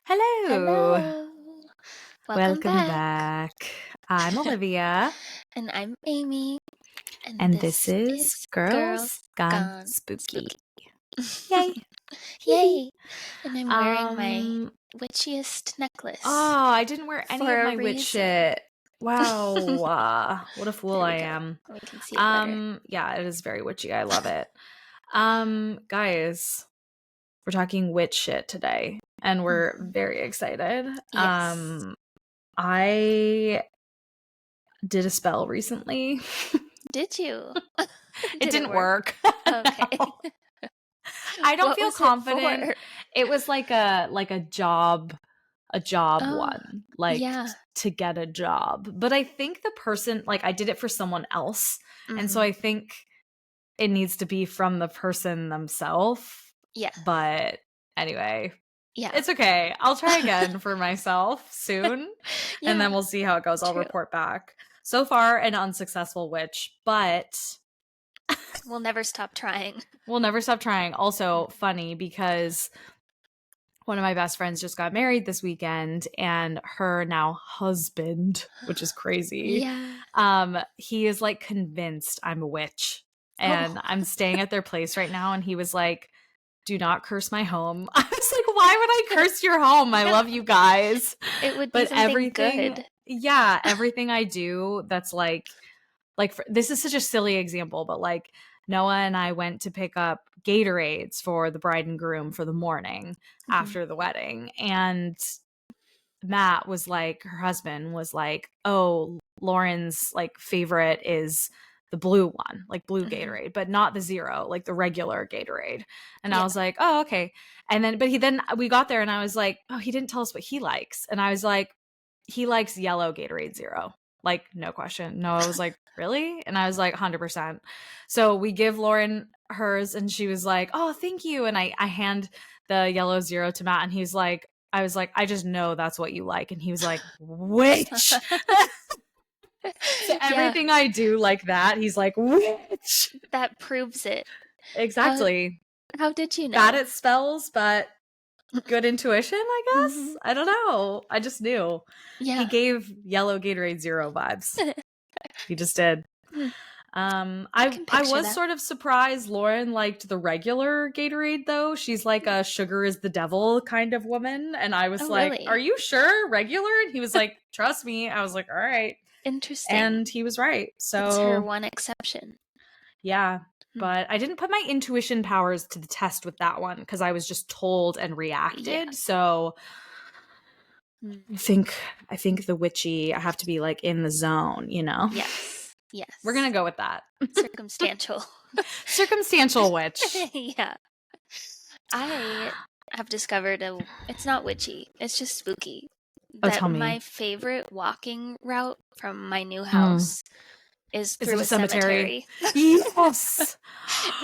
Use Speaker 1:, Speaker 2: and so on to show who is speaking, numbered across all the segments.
Speaker 1: Hello.
Speaker 2: Hello. Welcome
Speaker 1: Welcome
Speaker 2: back.
Speaker 1: back. I'm Olivia,
Speaker 2: And I'm Amy. And
Speaker 1: and this
Speaker 2: this
Speaker 1: is
Speaker 2: is
Speaker 1: Girls
Speaker 2: Girls
Speaker 1: Gone
Speaker 2: Gone
Speaker 1: Spooky.
Speaker 2: Spooky.
Speaker 1: Yay.
Speaker 2: Yay. And I'm wearing my
Speaker 1: Um,
Speaker 2: witchiest necklace
Speaker 1: I didn't wear any
Speaker 2: for
Speaker 1: of
Speaker 2: a
Speaker 1: my witch
Speaker 2: reason.
Speaker 1: shit. Wow. What a fool
Speaker 2: There
Speaker 1: I
Speaker 2: we go.
Speaker 1: am.
Speaker 2: We can see it better.
Speaker 1: Yeah, it is very witchy. I love it. Guys, we're talking witch shit today, and we're very excited.
Speaker 2: Yes.
Speaker 1: I did a spell recently.
Speaker 2: Did you?
Speaker 1: It
Speaker 2: Did it
Speaker 1: didn't
Speaker 2: work?
Speaker 1: work.
Speaker 2: Okay.
Speaker 1: No. I don't
Speaker 2: What
Speaker 1: feel
Speaker 2: was it
Speaker 1: confident.
Speaker 2: for?
Speaker 1: It was like a job
Speaker 2: Oh,
Speaker 1: one, like
Speaker 2: yeah.
Speaker 1: to get a job. But I think the person, like, I did it for someone else, and so I think it needs to be from the person themselves.
Speaker 2: Yeah.
Speaker 1: But anyway,
Speaker 2: Yeah.
Speaker 1: it's okay. I'll try again for myself soon, and then we'll see how it goes. I'll
Speaker 2: True.
Speaker 1: report back. So far, an unsuccessful witch, but
Speaker 2: We'll never stop trying.
Speaker 1: we'll never stop trying. Also, funny because one of my best friends just got married this weekend, and her now husband, which is crazy,
Speaker 2: Yeah.
Speaker 1: he is like convinced I'm a witch. And
Speaker 2: Oh.
Speaker 1: I'm staying at their place right now, and he was like, do not curse my home. I was like, why would I curse your home? I love you guys.
Speaker 2: It would be
Speaker 1: But
Speaker 2: something
Speaker 1: everything,
Speaker 2: good.
Speaker 1: yeah, everything I do that's like this is such a silly example, but like Noah and I went to pick up Gatorades for the bride and groom for the morning after the wedding. And Matt was like, her husband was like, oh, Lauren's like favorite is the blue one, like blue Gatorade, but not the zero, like the regular Gatorade. And I was like, oh, okay. And then, we got there and I was like, oh, he didn't tell us what he likes. And I was like, he likes yellow Gatorade Zero. Like, no question. No, I was like, really? And I was like, 100%. So we give Lauren hers, and she was like, oh, thank you. And I hand the yellow Zero to Matt, and he's like, I was like, I just know that's what you like. And he was like, witch. So everything I do like that, he's like, witch.
Speaker 2: That proves it.
Speaker 1: Exactly.
Speaker 2: How did you know?
Speaker 1: Bad at spells, but good intuition, I guess. I don't know. I just knew.
Speaker 2: Yeah.
Speaker 1: He gave yellow Gatorade Zero vibes. He just did. I was
Speaker 2: that.
Speaker 1: sort of surprised Lauren liked the regular Gatorade, though. She's like a sugar is the devil kind of woman. And I was like,
Speaker 2: really?
Speaker 1: are you sure? Regular? And he was like, trust me. I was like, all right.
Speaker 2: Interesting.
Speaker 1: And he was right. So
Speaker 2: that's her one exception.
Speaker 1: Yeah. But I didn't put my intuition powers to the test with that one because I was just told and reacted.
Speaker 2: Yeah.
Speaker 1: So I think the witchy, I have to be like in the zone, you know?
Speaker 2: Yes.
Speaker 1: We're going to go with that.
Speaker 2: Circumstantial.
Speaker 1: Circumstantial witch.
Speaker 2: Yeah. I have discovered it's not witchy. It's just spooky.
Speaker 1: Tell me.
Speaker 2: My favorite walking route from my new house is through a cemetery.
Speaker 1: Yes.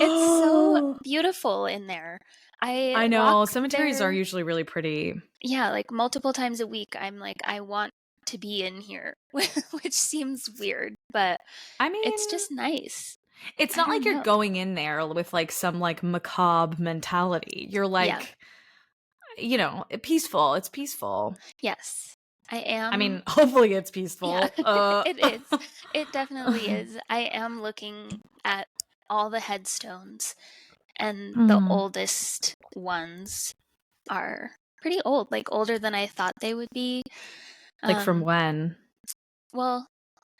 Speaker 2: It's so beautiful in there.
Speaker 1: I know. Cemeteries are usually really pretty.
Speaker 2: Yeah, like multiple times a week, I'm like, I want to be in here, which seems weird, but
Speaker 1: I mean,
Speaker 2: it's just nice.
Speaker 1: It's not like you're going in there with like some like macabre mentality. You're like, you know, peaceful. It's peaceful.
Speaker 2: Yes, I am.
Speaker 1: I mean, hopefully it's peaceful.
Speaker 2: Yeah, it is. It definitely is. I am looking at all the headstones, and the oldest ones are pretty old, like older than I thought they would be.
Speaker 1: Like from when?
Speaker 2: Well,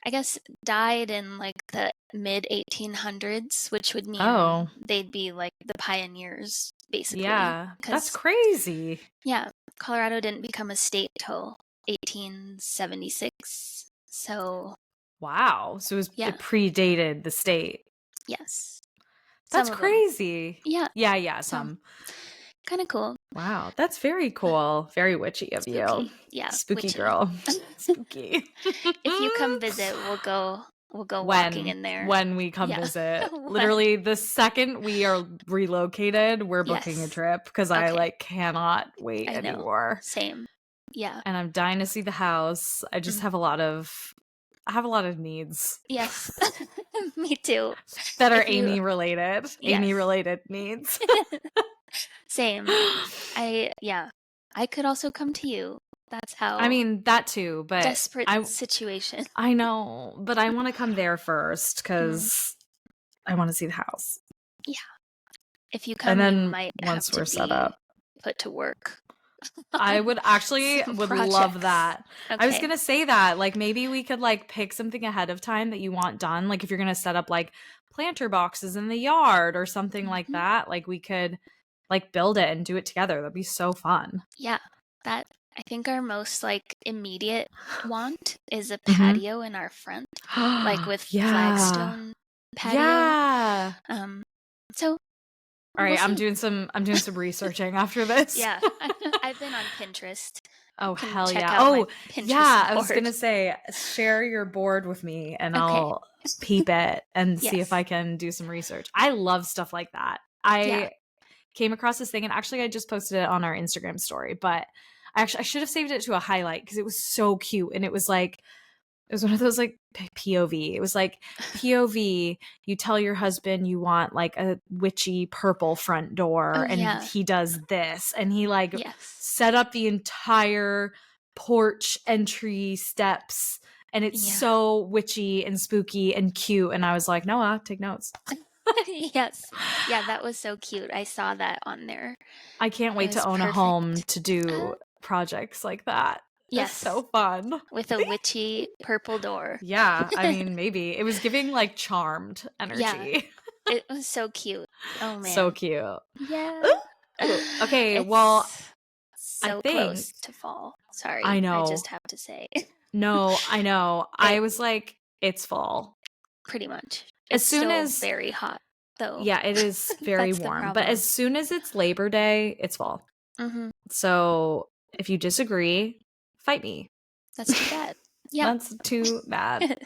Speaker 2: I guess died in like the mid 1800s, which would mean they'd be like the pioneers, basically.
Speaker 1: Yeah, that's crazy.
Speaker 2: Yeah, Colorado didn't become a state till 1876. So
Speaker 1: wow, so it predated the state.
Speaker 2: Yes,
Speaker 1: that's crazy.
Speaker 2: Yeah,
Speaker 1: some.
Speaker 2: Kind of cool.
Speaker 1: Wow, that's very cool. Very witchy of you.
Speaker 2: Yeah,
Speaker 1: spooky
Speaker 2: witchy.
Speaker 1: Girl. Spooky.
Speaker 2: If you come visit, we'll go walking in there.
Speaker 1: When we come visit. Literally the second we are relocated, we're booking a trip because I like cannot wait anymore.
Speaker 2: Same. Yeah.
Speaker 1: And I'm dying to see the house. I just have a lot of needs.
Speaker 2: Yes. Me too.
Speaker 1: That are Amy related. Amy related needs.
Speaker 2: Same. I I could also come to you. That's how.
Speaker 1: I mean, that too, but
Speaker 2: desperate situation.
Speaker 1: I know, but I want to come there first because I want to see the house.
Speaker 2: Yeah. If you
Speaker 1: And
Speaker 2: come, you
Speaker 1: then
Speaker 2: might have
Speaker 1: once
Speaker 2: to
Speaker 1: we're set up,
Speaker 2: put to work.
Speaker 1: I would actually love
Speaker 2: projects.
Speaker 1: that.
Speaker 2: Okay.
Speaker 1: I was going to say that, like, maybe we could like pick something ahead of time that you want done. Like if you're going to set up like planter boxes in the yard or something like that, like we could like build it and do it together. That'd be so fun.
Speaker 2: Yeah. That, I think our most like immediate want is a patio in our front, like with flagstone patio.
Speaker 1: Yeah.
Speaker 2: So
Speaker 1: all right, I'm doing some researching after this.
Speaker 2: Yeah. I've been on Pinterest.
Speaker 1: Oh, hell
Speaker 2: check
Speaker 1: yeah.
Speaker 2: out my
Speaker 1: Oh,
Speaker 2: Pinterest
Speaker 1: yeah. I was
Speaker 2: board.
Speaker 1: going to say, share your board with me and I'll peep it and see if I can do some research. I love stuff like that. I came across this thing and actually I just posted it on our Instagram story, but I should have saved it to a highlight because it was so cute. And it was like, it was one of those like POV. It was like POV, you tell your husband you want like a witchy purple front door and he does this. And he like set up the entire porch entry steps. And it's so witchy and spooky and cute. And I was like, Noah, take notes.
Speaker 2: Yes. Yeah, that was so cute. I saw that on there.
Speaker 1: I can't wait to own a home to do projects like that. Yes. It's so fun.
Speaker 2: With a witchy purple door.
Speaker 1: Yeah, I mean, maybe. It was giving like Charmed energy.
Speaker 2: Yeah, it was so cute. Oh, man.
Speaker 1: So cute.
Speaker 2: Yeah.
Speaker 1: Okay, well,
Speaker 2: so
Speaker 1: I think
Speaker 2: close to fall. Sorry.
Speaker 1: I know.
Speaker 2: I just have to say.
Speaker 1: No, I know. I was like, it's fall.
Speaker 2: Pretty much.
Speaker 1: As soon as
Speaker 2: very hot, though.
Speaker 1: Yeah, it is very warm. But as soon as it's Labor Day, it's fall. So if you disagree, fight me.
Speaker 2: That's too bad. Yeah.
Speaker 1: That's too bad.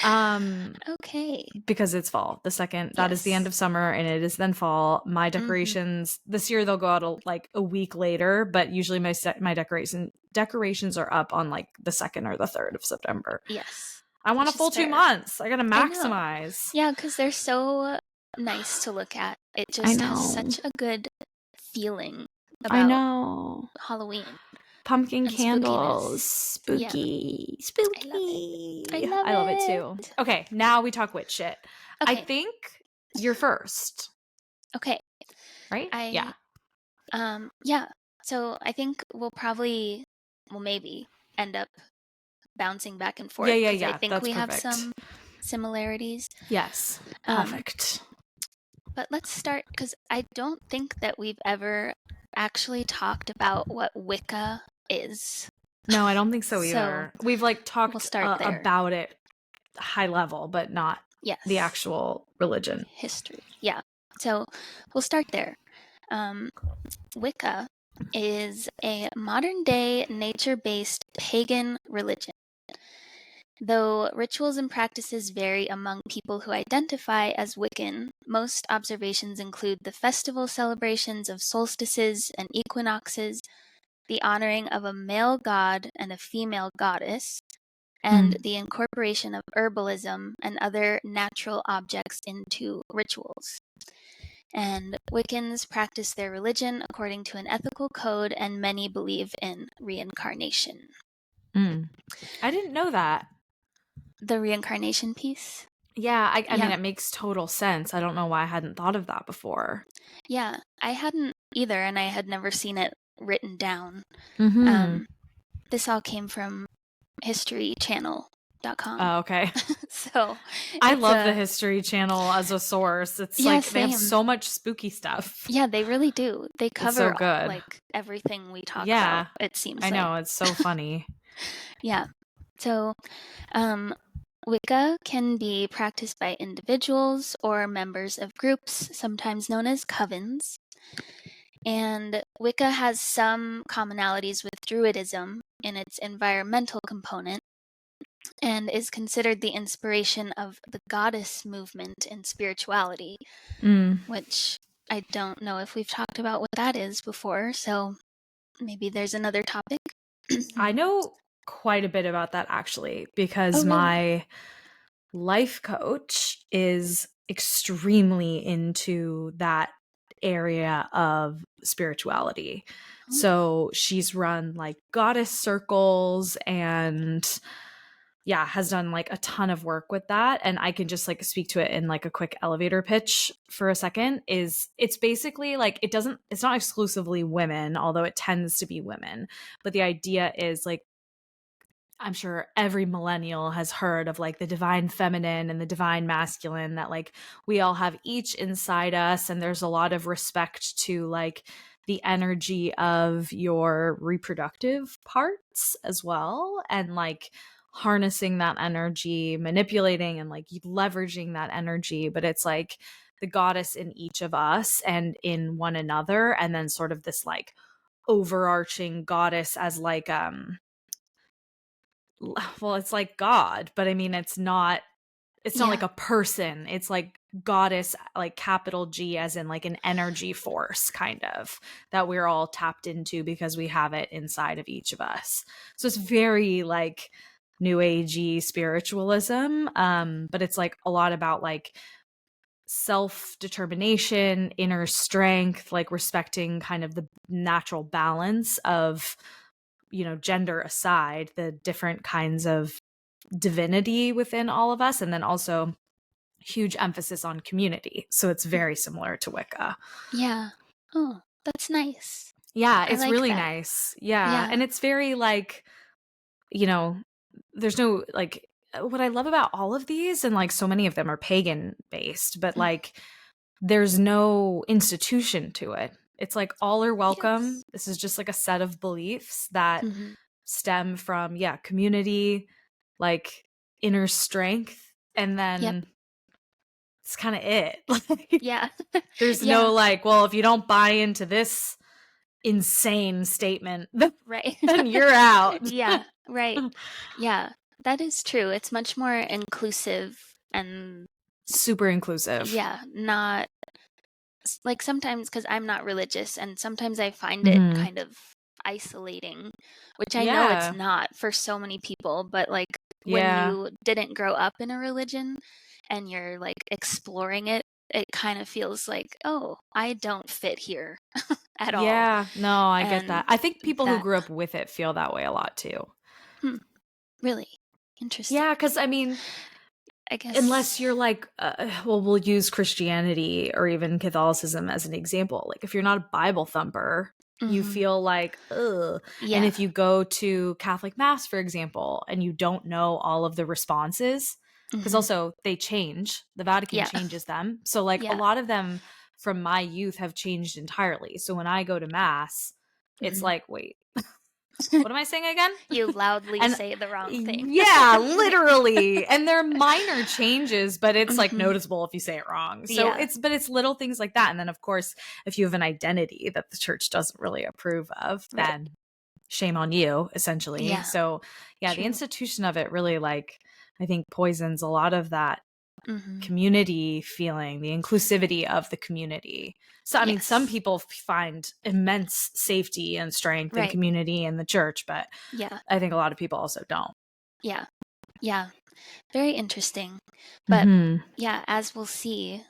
Speaker 2: Okay.
Speaker 1: Because it's fall. The second that is the end of summer and it is then fall. My decorations this year they'll go out like a week later, but usually my decorations are up on like the 2nd or the 3rd of September.
Speaker 2: Yes.
Speaker 1: I want a full 2 months. I gotta maximize.
Speaker 2: Yeah, because they're so nice to look at. It just has such a good feeling about Halloween.
Speaker 1: Pumpkin candles, spooky.
Speaker 2: I love it
Speaker 1: too. Okay, now we talk witch shit.
Speaker 2: Okay.
Speaker 1: I think you're first.
Speaker 2: Okay.
Speaker 1: Right?
Speaker 2: Yeah. So I think we'll maybe end up bouncing back and forth.
Speaker 1: Yeah.
Speaker 2: I think we have some similarities.
Speaker 1: Yes. Perfect.
Speaker 2: But let's start because I don't think that we've ever actually talked about what Wicca is.
Speaker 1: No, I don't think so either. We've like talked about it high level, but not the actual religion.
Speaker 2: History. Yeah. So we'll start there. Wicca is a modern-day nature-based pagan religion. Though rituals and practices vary among people who identify as Wiccan, most observations include the festival celebrations of solstices and equinoxes, the honoring of a male god and a female goddess, and the incorporation of herbalism and other natural objects into rituals. And Wiccans practice their religion according to an ethical code, and many believe in reincarnation.
Speaker 1: I didn't know that.
Speaker 2: The reincarnation piece?
Speaker 1: Yeah, I mean, it makes total sense. I don't know why I hadn't thought of that before.
Speaker 2: Yeah, I hadn't either, and I had never seen it written down. This all came from historychannel.com.
Speaker 1: Oh, okay.
Speaker 2: So
Speaker 1: I love the History Channel as a source. It's like they have so much spooky stuff.
Speaker 2: Yeah, they really do. They cover
Speaker 1: good.
Speaker 2: like everything we talk about, it seems like.
Speaker 1: I know, it's so funny.
Speaker 2: Yeah. So Wicca can be practiced by individuals or members of groups, sometimes known as covens. And Wicca has some commonalities with Druidism in its environmental component and is considered the inspiration of the goddess movement in spirituality, which I don't know if we've talked about what that is before, so maybe there's another topic.
Speaker 1: I know quite a bit about that actually, because my life coach is extremely into that area of spirituality. So she's run like goddess circles and has done like a ton of work with that. And I can just like speak to it in like a quick elevator pitch for a second. Is it's basically like it's not exclusively women, although it tends to be women. But the idea is like, I'm sure every millennial has heard of like the divine feminine and the divine masculine, that like we all have each inside us. And there's a lot of respect to like the energy of your reproductive parts as well. And like harnessing that energy, manipulating and like leveraging that energy. But it's like the goddess in each of us and in one another. And then sort of this like overarching goddess as like, well, it's like God, but I mean, it's not like a person. It's like goddess, like capital G, as in like an energy force kind of that we're all tapped into because we have it inside of each of us. So it's very like new agey spiritualism. But it's like a lot about like self-determination, inner strength, like respecting kind of the natural balance of, gender aside, the different kinds of divinity within all of us. And then also huge emphasis on community. So it's very similar to Wicca.
Speaker 2: Yeah. Oh, that's nice.
Speaker 1: Yeah,
Speaker 2: I
Speaker 1: it's
Speaker 2: like
Speaker 1: really
Speaker 2: that.
Speaker 1: nice. Yeah. And it's very like, there's no like, what I love about all of these, and like so many of them are pagan based, but like there's no institution to it. It's like all are welcome.
Speaker 2: Yes.
Speaker 1: This is just like a set of beliefs that stem from community, like inner strength, and then it's kind of it.
Speaker 2: Yeah.
Speaker 1: There's no like, well, if you don't buy into this insane statement,
Speaker 2: right,
Speaker 1: then you're out.
Speaker 2: Yeah, right. Yeah, that is true. It's much more inclusive and
Speaker 1: super inclusive.
Speaker 2: Yeah, not like sometimes, because I'm not religious, and sometimes I find it kind of isolating, which I know it's not for so many people, but like when you didn't grow up in a religion and you're like exploring it, it kind of feels like, oh, I don't fit here at all.
Speaker 1: Yeah, no, I get
Speaker 2: And
Speaker 1: that. I think people who grew up with it feel that way a lot too.
Speaker 2: Really interesting.
Speaker 1: Yeah, because I mean,
Speaker 2: I guess
Speaker 1: unless you're like, well, we'll use Christianity or even Catholicism as an example. Like if you're not a Bible thumper, you feel like, ugh.
Speaker 2: Yeah.
Speaker 1: And if you go to Catholic Mass, for example, and you don't know all of the responses, because also they change, the Vatican changes them. So like a lot of them from my youth have changed entirely. So when I go to Mass, it's like, wait, what am I saying again?
Speaker 2: You loudly say the wrong thing.
Speaker 1: Yeah, literally. And they're minor changes, but it's like noticeable if you say it wrong. So it's little things like that. And then of course, if you have an identity that the church doesn't really approve of, then shame on you, essentially.
Speaker 2: Yeah.
Speaker 1: So
Speaker 2: True.
Speaker 1: The institution of it really like, I think poisons a lot of that community feeling, the inclusivity of the community. So, I mean, some people find immense safety and strength and community in the church, but I think a lot of people also don't.
Speaker 2: Yeah. Yeah. Very interesting. But as we'll see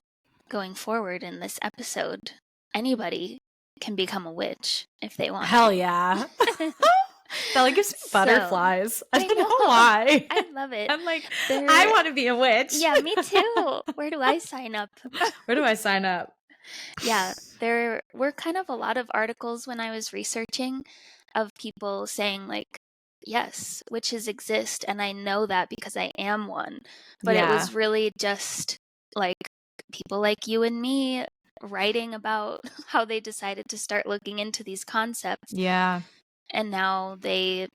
Speaker 2: going forward in this episode, anybody can become a witch if they want.
Speaker 1: Hell yeah. That like gives me butterflies. I don't know why.
Speaker 2: I love it.
Speaker 1: I'm like, I want to be a witch.
Speaker 2: Yeah, me too. Where do I sign up?
Speaker 1: Where do I sign up?
Speaker 2: Yeah, there were kind of a lot of articles when I was researching of people saying like, yes, witches exist, and I know that because I am one. But it was really just like people like you and me writing about how they decided to start looking into these concepts.
Speaker 1: Yeah.
Speaker 2: And now they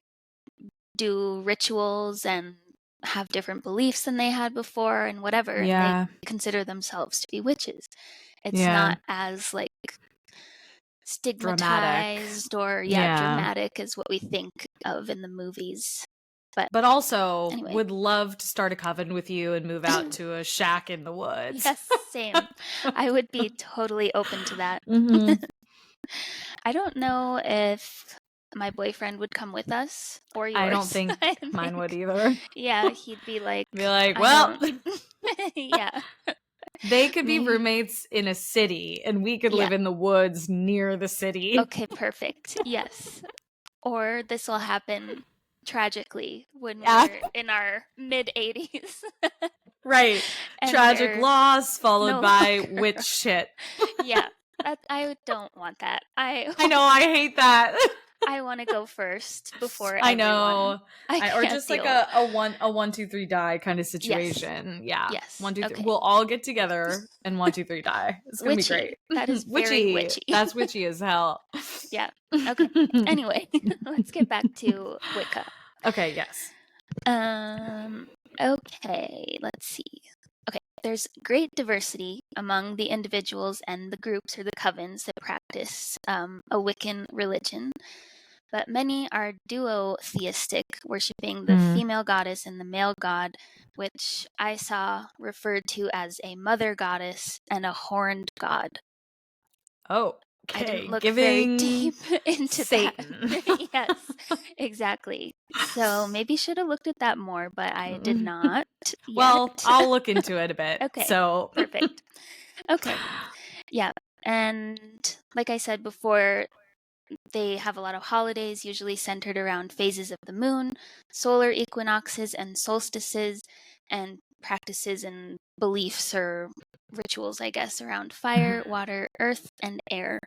Speaker 2: do rituals and have different beliefs than they had before and whatever.
Speaker 1: Yeah.
Speaker 2: And they consider themselves to be witches. It's not as like stigmatized
Speaker 1: dramatic.
Speaker 2: Dramatic as what we think of in the movies.
Speaker 1: But also would love to start a coven with you and move out to a shack in the woods.
Speaker 2: Yes, same. I would be totally open to that. I don't know if my boyfriend would come with us or yours.
Speaker 1: I don't think mine would either.
Speaker 2: Yeah, he'd be like,
Speaker 1: well.
Speaker 2: Yeah.
Speaker 1: They could be
Speaker 2: Me?
Speaker 1: roommates in a city, and we could
Speaker 2: Yeah.
Speaker 1: live in the woods near the city.
Speaker 2: Okay, perfect. Yes. Or this will happen tragically when
Speaker 1: Yeah.
Speaker 2: we're in our mid-80s
Speaker 1: Right.
Speaker 2: and
Speaker 1: Tragic
Speaker 2: they're
Speaker 1: loss followed
Speaker 2: no
Speaker 1: by
Speaker 2: longer.
Speaker 1: witch shit.
Speaker 2: Yeah, I don't want that.
Speaker 1: I know, I hate that.
Speaker 2: I want to go first before
Speaker 1: I
Speaker 2: everyone.
Speaker 1: know.
Speaker 2: I
Speaker 1: Or
Speaker 2: can't
Speaker 1: just like
Speaker 2: deal.
Speaker 1: a 1, 2, 3 die kind of
Speaker 2: Yes.
Speaker 1: situation. Yeah.
Speaker 2: Yes.
Speaker 1: 1, 2, 3.
Speaker 2: Okay.
Speaker 1: We'll all get together and 1, 2, 3 die. It's gonna be
Speaker 2: Witchy.
Speaker 1: great.
Speaker 2: That is very
Speaker 1: Witchy.
Speaker 2: witchy.
Speaker 1: That's witchy as hell.
Speaker 2: Yeah. Okay. Anyway, let's get back to Wicca.
Speaker 1: Okay, yes.
Speaker 2: Okay, let's see. Okay, there's great diversity among the individuals and the groups or the covens that practice a Wiccan religion, but many are duotheistic, worshipping the female goddess and the male god, which I saw referred to as a mother goddess and a horned god.
Speaker 1: Oh,
Speaker 2: I didn't
Speaker 1: okay.
Speaker 2: look very
Speaker 1: Giving
Speaker 2: deep into that.
Speaker 1: Satan.
Speaker 2: Yes, exactly. So maybe should have looked at that more, but I did not yet.
Speaker 1: Well, I'll look into it a bit.
Speaker 2: Okay,
Speaker 1: So
Speaker 2: perfect. Okay, yeah. And like I said before, they have a lot of holidays, usually centered around phases of the moon, solar equinoxes, and solstices, and practices and beliefs or rituals, I guess, around fire, water, earth, and air,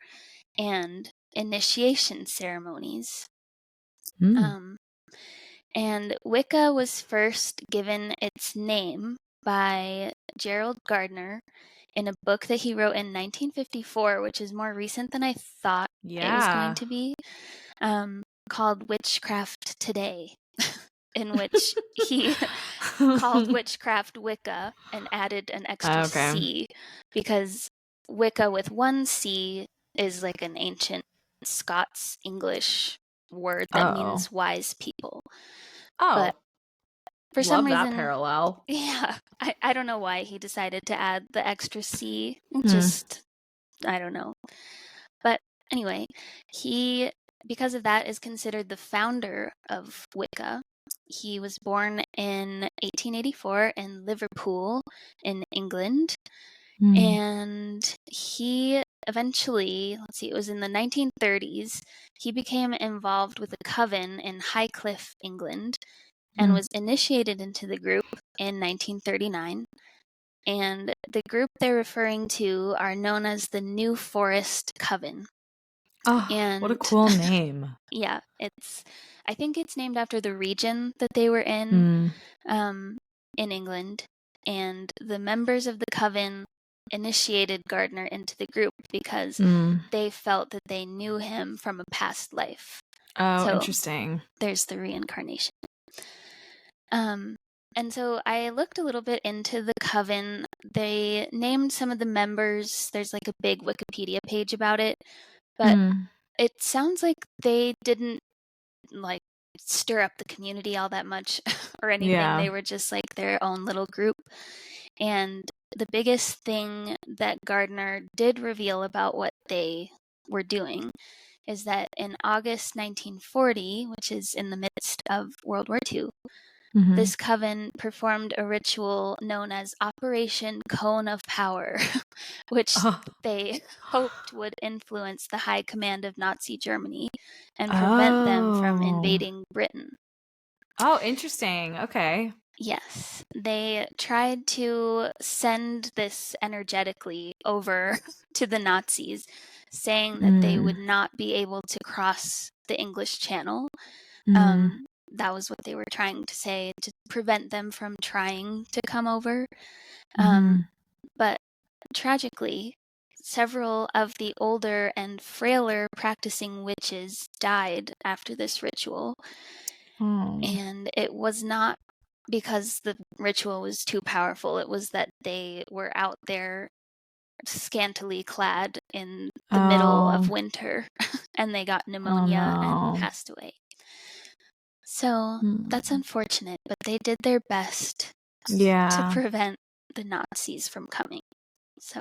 Speaker 2: and initiation ceremonies. And Wicca was first given its name by Gerald Gardner in a book that he wrote in 1954, which is more recent than I thought it was going to be, called Witchcraft Today, in which he called witchcraft Wicca and added an extra C, because Wicca with one C is like an ancient Scots English word that means wise people. But for some
Speaker 1: love that
Speaker 2: reason,
Speaker 1: parallel.
Speaker 2: yeah, I don't know why he decided to add the extra C. Just, I don't know. But anyway, he, because of that, is considered the founder of Wicca. He was born in 1884 in Liverpool, in England. And he eventually, let's see, it was in the 1930s, he became involved with a coven in Highcliffe, England, and was initiated into the group in 1939. And the group they're referring to are known as the New Forest Coven.
Speaker 1: Oh,
Speaker 2: And
Speaker 1: what a cool name.
Speaker 2: Yeah, I think it's named after the region that they were in England. And the members of the coven initiated Gardner into the group because they felt that they knew him from a past life.
Speaker 1: Oh,
Speaker 2: so
Speaker 1: interesting.
Speaker 2: There's the reincarnation. And so I looked a little bit into the coven. They named some of the members. There's like a big Wikipedia page about it. But it sounds like they didn't like stir up the community all that much or anything.
Speaker 1: Yeah.
Speaker 2: They were just like their own little group. And the biggest thing that Gardner did reveal about what they were doing is that in August 1940, which is in the midst of World War II, this coven performed a ritual known as Operation Cone of Power, which they hoped would influence the high command of Nazi Germany and prevent them from invading Britain.
Speaker 1: Oh, interesting. Okay.
Speaker 2: Yes, they tried to send this energetically over to the Nazis, saying that they would not be able to cross the English Channel. That was what they were trying to say, to prevent them from trying to come over. But tragically, several of the older and frailer practicing witches died after this ritual. And it was not because the ritual was too powerful. It was that they were out there scantily clad in the middle of winter and they got pneumonia and passed away. So that's unfortunate, but they did their best to prevent the Nazis from coming. So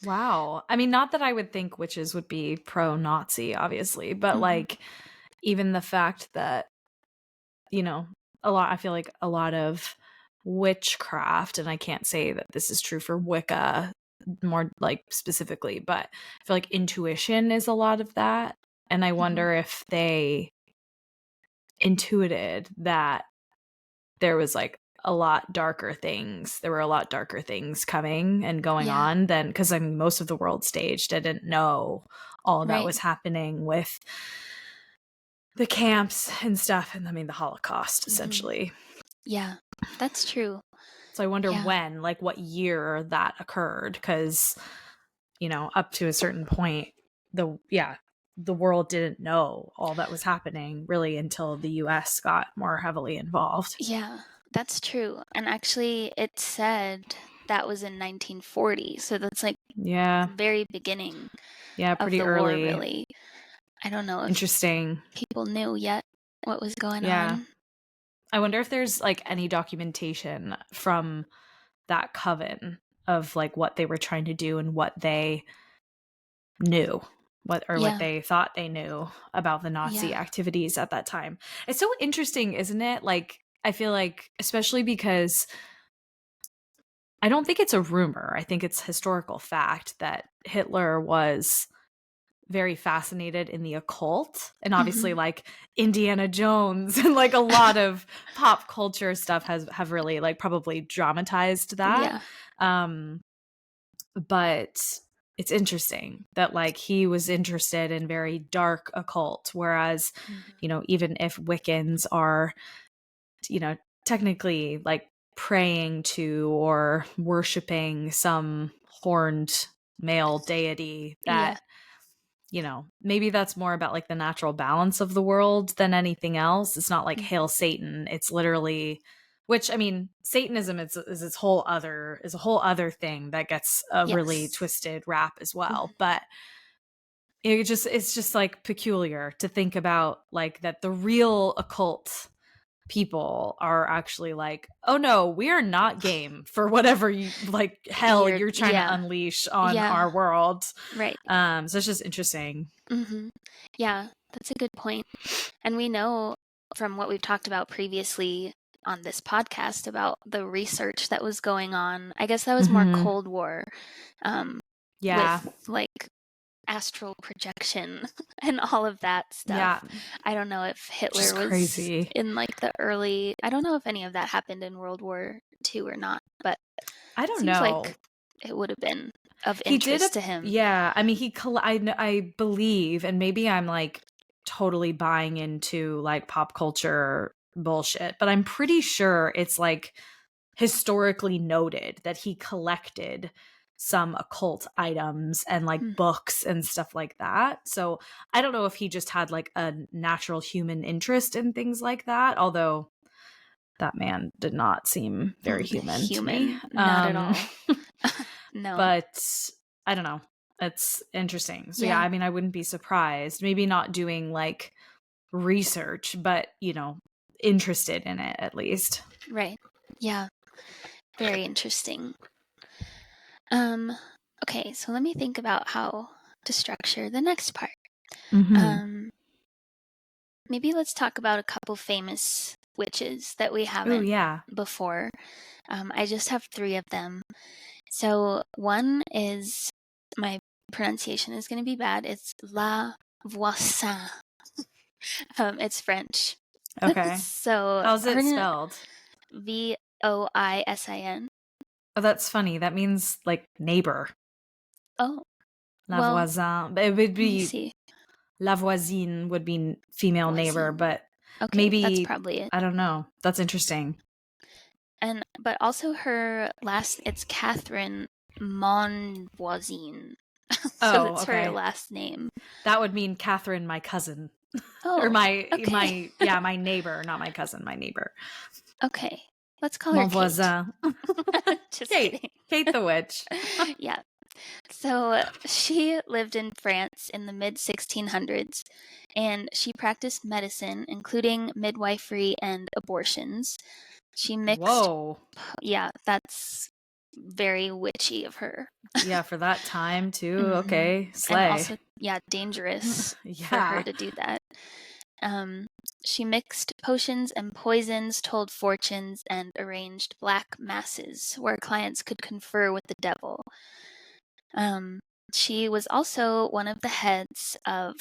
Speaker 1: wow. I mean, not that I would think witches would be pro-Nazi, obviously, but like even the fact that, I feel like a lot of witchcraft, and I can't say that this is true for Wicca more like specifically, but I feel like intuition is a lot of that. And I wonder if they intuited that there was like a lot darker things. There were a lot darker things coming and going on than, because I mean, most of the world stage didn't know all that was happening with the camps and stuff. And I mean, the Holocaust, essentially.
Speaker 2: Yeah, that's true.
Speaker 1: So I wonder when, like what year that occurred, because, you know, up to a certain point, the world didn't know all that was happening really until the US got more heavily involved.
Speaker 2: Yeah, that's true. And actually, it said that was in 1940. So that's like the very beginning of
Speaker 1: pretty
Speaker 2: the
Speaker 1: early.
Speaker 2: war, really. I don't know if
Speaker 1: Interesting.
Speaker 2: people knew yet what was going on.
Speaker 1: I wonder if there's like any documentation from that coven of like what they were trying to do and what they knew, what they thought they knew about the Nazi activities at that time. It's so interesting, isn't it? Like, I feel like, especially because I don't think it's a rumor. I think it's historical fact that Hitler was very fascinated in the occult, and obviously like Indiana Jones and like a lot of pop culture stuff have really like probably dramatized that. But it's interesting that like he was interested in very dark occult, whereas you know, even if Wiccans are, you know, technically like praying to or worshiping some horned male deity, that you know, maybe that's more about like the natural balance of the world than anything else. It's not like hail Satan. It's literally, which I mean, Satanism is a whole other thing that gets a really twisted rap as well. But it's just like peculiar to think about, like that the real occult people are actually like, oh no, we are not game for whatever you like hell you're trying to unleash on our world.
Speaker 2: Right.
Speaker 1: So it's just interesting.
Speaker 2: Yeah, that's a good point. And we know from what we've talked about previously on this podcast about the research that was going on. I guess that was more Cold War. With like astral projection and all of that stuff. I don't know if Hitler was crazy in like the early, I don't know if any of that happened in World War II or not, but
Speaker 1: I don't know.
Speaker 2: Like it would have been of interest to him.
Speaker 1: Yeah, I mean, I believe, and maybe I'm like totally buying into like pop culture bullshit, but I'm pretty sure it's like historically noted that he collected some occult items and like books and stuff like that. So I don't know if he just had like a natural human interest in things like that, although that man did not seem very human to me.
Speaker 2: Not at all. No.
Speaker 1: But I don't know. It's interesting. So yeah, I mean, I wouldn't be surprised. Maybe not doing like research, but you know, interested in it at least.
Speaker 2: Right. Yeah. Very interesting. Okay, so let me think about how to structure the next part. Maybe let's talk about a couple famous witches that we haven't before. I just have 3 of them. So one is, my pronunciation is going to be bad. It's La Voisin. It's French.
Speaker 1: Okay.
Speaker 2: So
Speaker 1: how's it spelled?
Speaker 2: Voisin.
Speaker 1: Oh, that's funny. That means like neighbor.
Speaker 2: Oh.
Speaker 1: La voisin. It would be la voisine would be female neighbor, but maybe
Speaker 2: that's probably it.
Speaker 1: I don't know. That's interesting.
Speaker 2: But also her last, it's Catherine Monvoisine. So that's her last name.
Speaker 1: That would mean Catherine, my cousin. Or my neighbor, not my cousin, my neighbor.
Speaker 2: Okay. Let's call her
Speaker 1: voisin.
Speaker 2: Just kidding.
Speaker 1: Kate the witch.
Speaker 2: Yeah. So she lived in France in the mid-1600s, and she practiced medicine, including midwifery and abortions. She mixed...
Speaker 1: Whoa.
Speaker 2: Yeah, that's very witchy of her.
Speaker 1: Yeah, for that time too. Okay, slay.
Speaker 2: And also, dangerous for her to do that. She mixed potions and poisons, told fortunes, and arranged black masses where clients could confer with the devil. She was also one of the heads of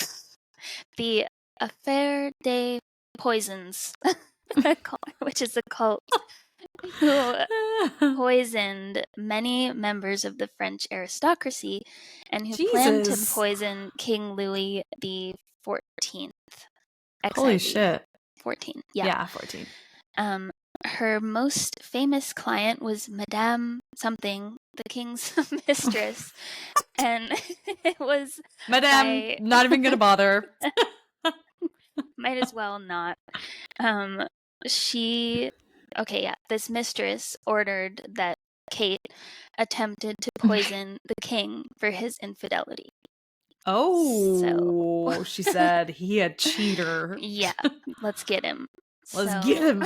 Speaker 2: the Affaire des Poisons, which is a cult who poisoned many members of the French aristocracy and who planned to
Speaker 1: Jesus.
Speaker 2: poison King Louis the 14th.
Speaker 1: Holy shit.
Speaker 2: 14, yeah.
Speaker 1: Yeah, 14.
Speaker 2: Her most famous client was Madame something, the king's mistress, and it was
Speaker 1: Madame, not even gonna bother.
Speaker 2: Might as well not. This mistress ordered that Kate attempted to poison the king for his infidelity.
Speaker 1: Oh, she said he a cheater.
Speaker 2: Yeah, let's get him.
Speaker 1: Let's get him.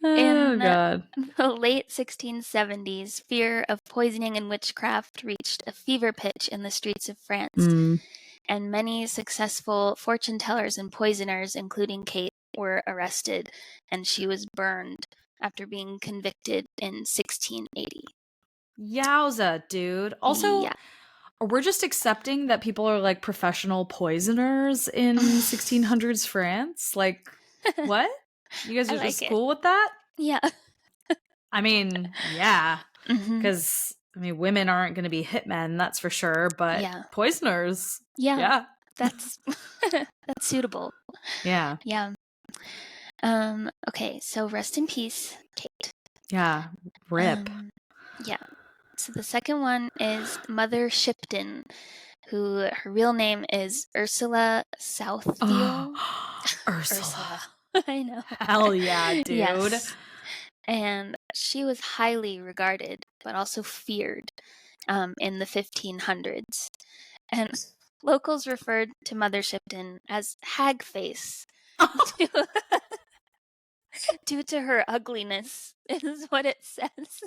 Speaker 2: In
Speaker 1: God.
Speaker 2: the late 1670s, fear of poisoning and witchcraft reached a fever pitch in the streets of France, and many successful fortune tellers and poisoners, including Kate, were arrested, and she was burned after being convicted in 1680.
Speaker 1: Yowza, dude. Also, we're just accepting that people are like professional poisoners in 1600s France? Like, what? You guys are just cool with that?
Speaker 2: Yeah.
Speaker 1: I mean, yeah. Because, women aren't going to be hitmen, that's for sure. But poisoners. Yeah.
Speaker 2: That's suitable.
Speaker 1: Yeah.
Speaker 2: Yeah. Okay, so rest in peace, Kate.
Speaker 1: Yeah. Rip.
Speaker 2: Yeah. So the second one is Mother Shipton, who her real name is Ursula Southfield.
Speaker 1: Ursula.
Speaker 2: I know.
Speaker 1: Hell yeah, dude.
Speaker 2: Yes. And she was highly regarded, but also feared in the 1500s. And locals referred to Mother Shipton as Hagface due to her ugliness, is what it says.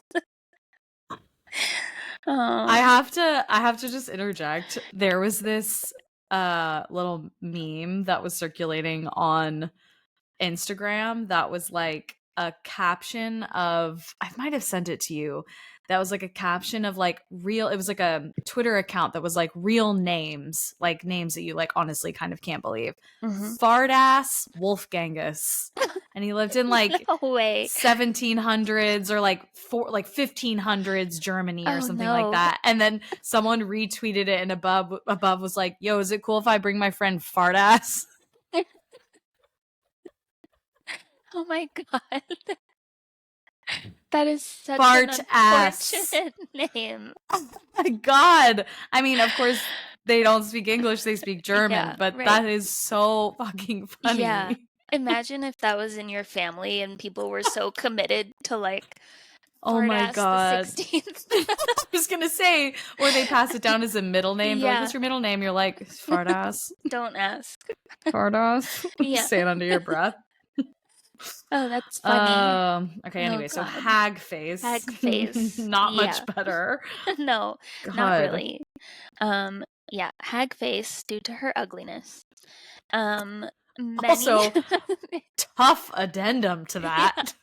Speaker 1: I have to just interject. There was this little meme that was circulating on Instagram that was like a caption of, I might have sent it to you. That was like a caption of like it was like a Twitter account that was like real names, like names that you like honestly kind of can't believe. Fart ass Wolfgangus. And he lived in like 1700s or like 1500s Germany or something like that. And then someone retweeted it and above was like, yo, is it cool if I bring my friend Fart ass?
Speaker 2: Oh my god. That is such
Speaker 1: Fart
Speaker 2: an
Speaker 1: ass
Speaker 2: name.
Speaker 1: Oh my god. I mean, of course they don't speak English, they speak German, but that is so fucking funny.
Speaker 2: Yeah. Imagine if that was in your family and people were so committed to like
Speaker 1: oh my god.
Speaker 2: The 16th.
Speaker 1: I was gonna say, or they pass it down as a middle name. Yeah. Like, what's your middle name? You're like, fart ass.
Speaker 2: Don't ask.
Speaker 1: Fart ass. Yeah. Say it under your breath.
Speaker 2: Oh, that's funny.
Speaker 1: Okay, anyway, so Hagface.
Speaker 2: Hagface.
Speaker 1: Not much better.
Speaker 2: No, God. Not really. Yeah, Hagface due to her ugliness.
Speaker 1: Also, tough addendum to that.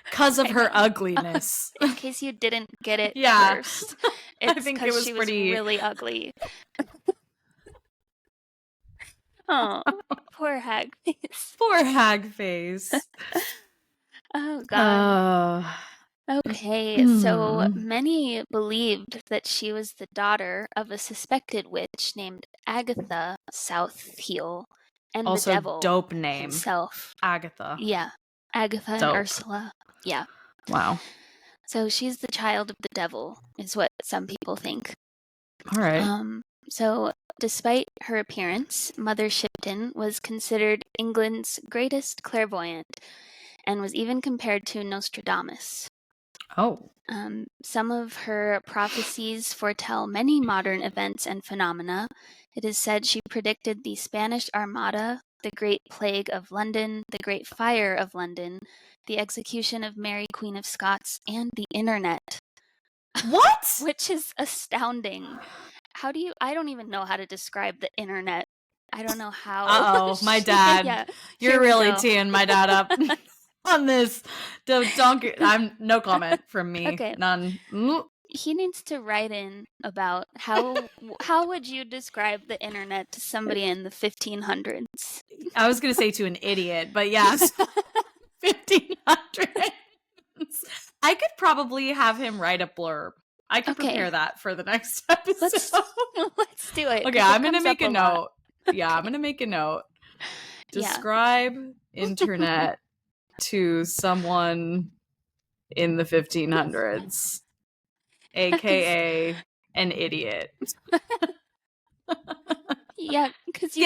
Speaker 1: Because of her ugliness.
Speaker 2: In case you didn't get it first.
Speaker 1: I think it was
Speaker 2: she
Speaker 1: pretty...
Speaker 2: was really ugly. Oh, poor Hagface.
Speaker 1: Poor Hagface.
Speaker 2: Oh, God. Okay, so many believed that she was the daughter of a suspected witch named Agatha Southfield and
Speaker 1: also
Speaker 2: the devil
Speaker 1: dope name
Speaker 2: himself.
Speaker 1: Agatha.
Speaker 2: Yeah, Agatha
Speaker 1: dope.
Speaker 2: And Ursula. Yeah.
Speaker 1: Wow.
Speaker 2: So she's the child of the devil, is what some people think.
Speaker 1: All right.
Speaker 2: So despite her appearance, Mother Shipton was considered England's greatest clairvoyant and was even compared to Nostradamus.
Speaker 1: Oh.
Speaker 2: Some of her prophecies foretell many modern events and phenomena. It is said she predicted the Spanish Armada, the Great Plague of London, the Great Fire of London, the execution of Mary Queen of Scots, and the internet.
Speaker 1: What?
Speaker 2: Which is astounding. I don't even know how to describe the internet. I don't know how.
Speaker 1: Uh-oh, my dad.
Speaker 2: Yeah,
Speaker 1: You're really
Speaker 2: go.
Speaker 1: teeing my dad up on this. I'm no comment from me.
Speaker 2: Okay.
Speaker 1: None.
Speaker 2: He needs to write in about how would you describe the internet to somebody in the 1500s?
Speaker 1: I was going to say to an idiot, but yes. 1500s. I could probably have him write a blurb. I could prepare that for the next episode.
Speaker 2: Let's do it.
Speaker 1: Okay, I'm going to make a note. Yeah,
Speaker 2: Okay.
Speaker 1: I'm going to make a note. Describe internet to someone in the 1500s, aka an idiot.
Speaker 2: Yeah, because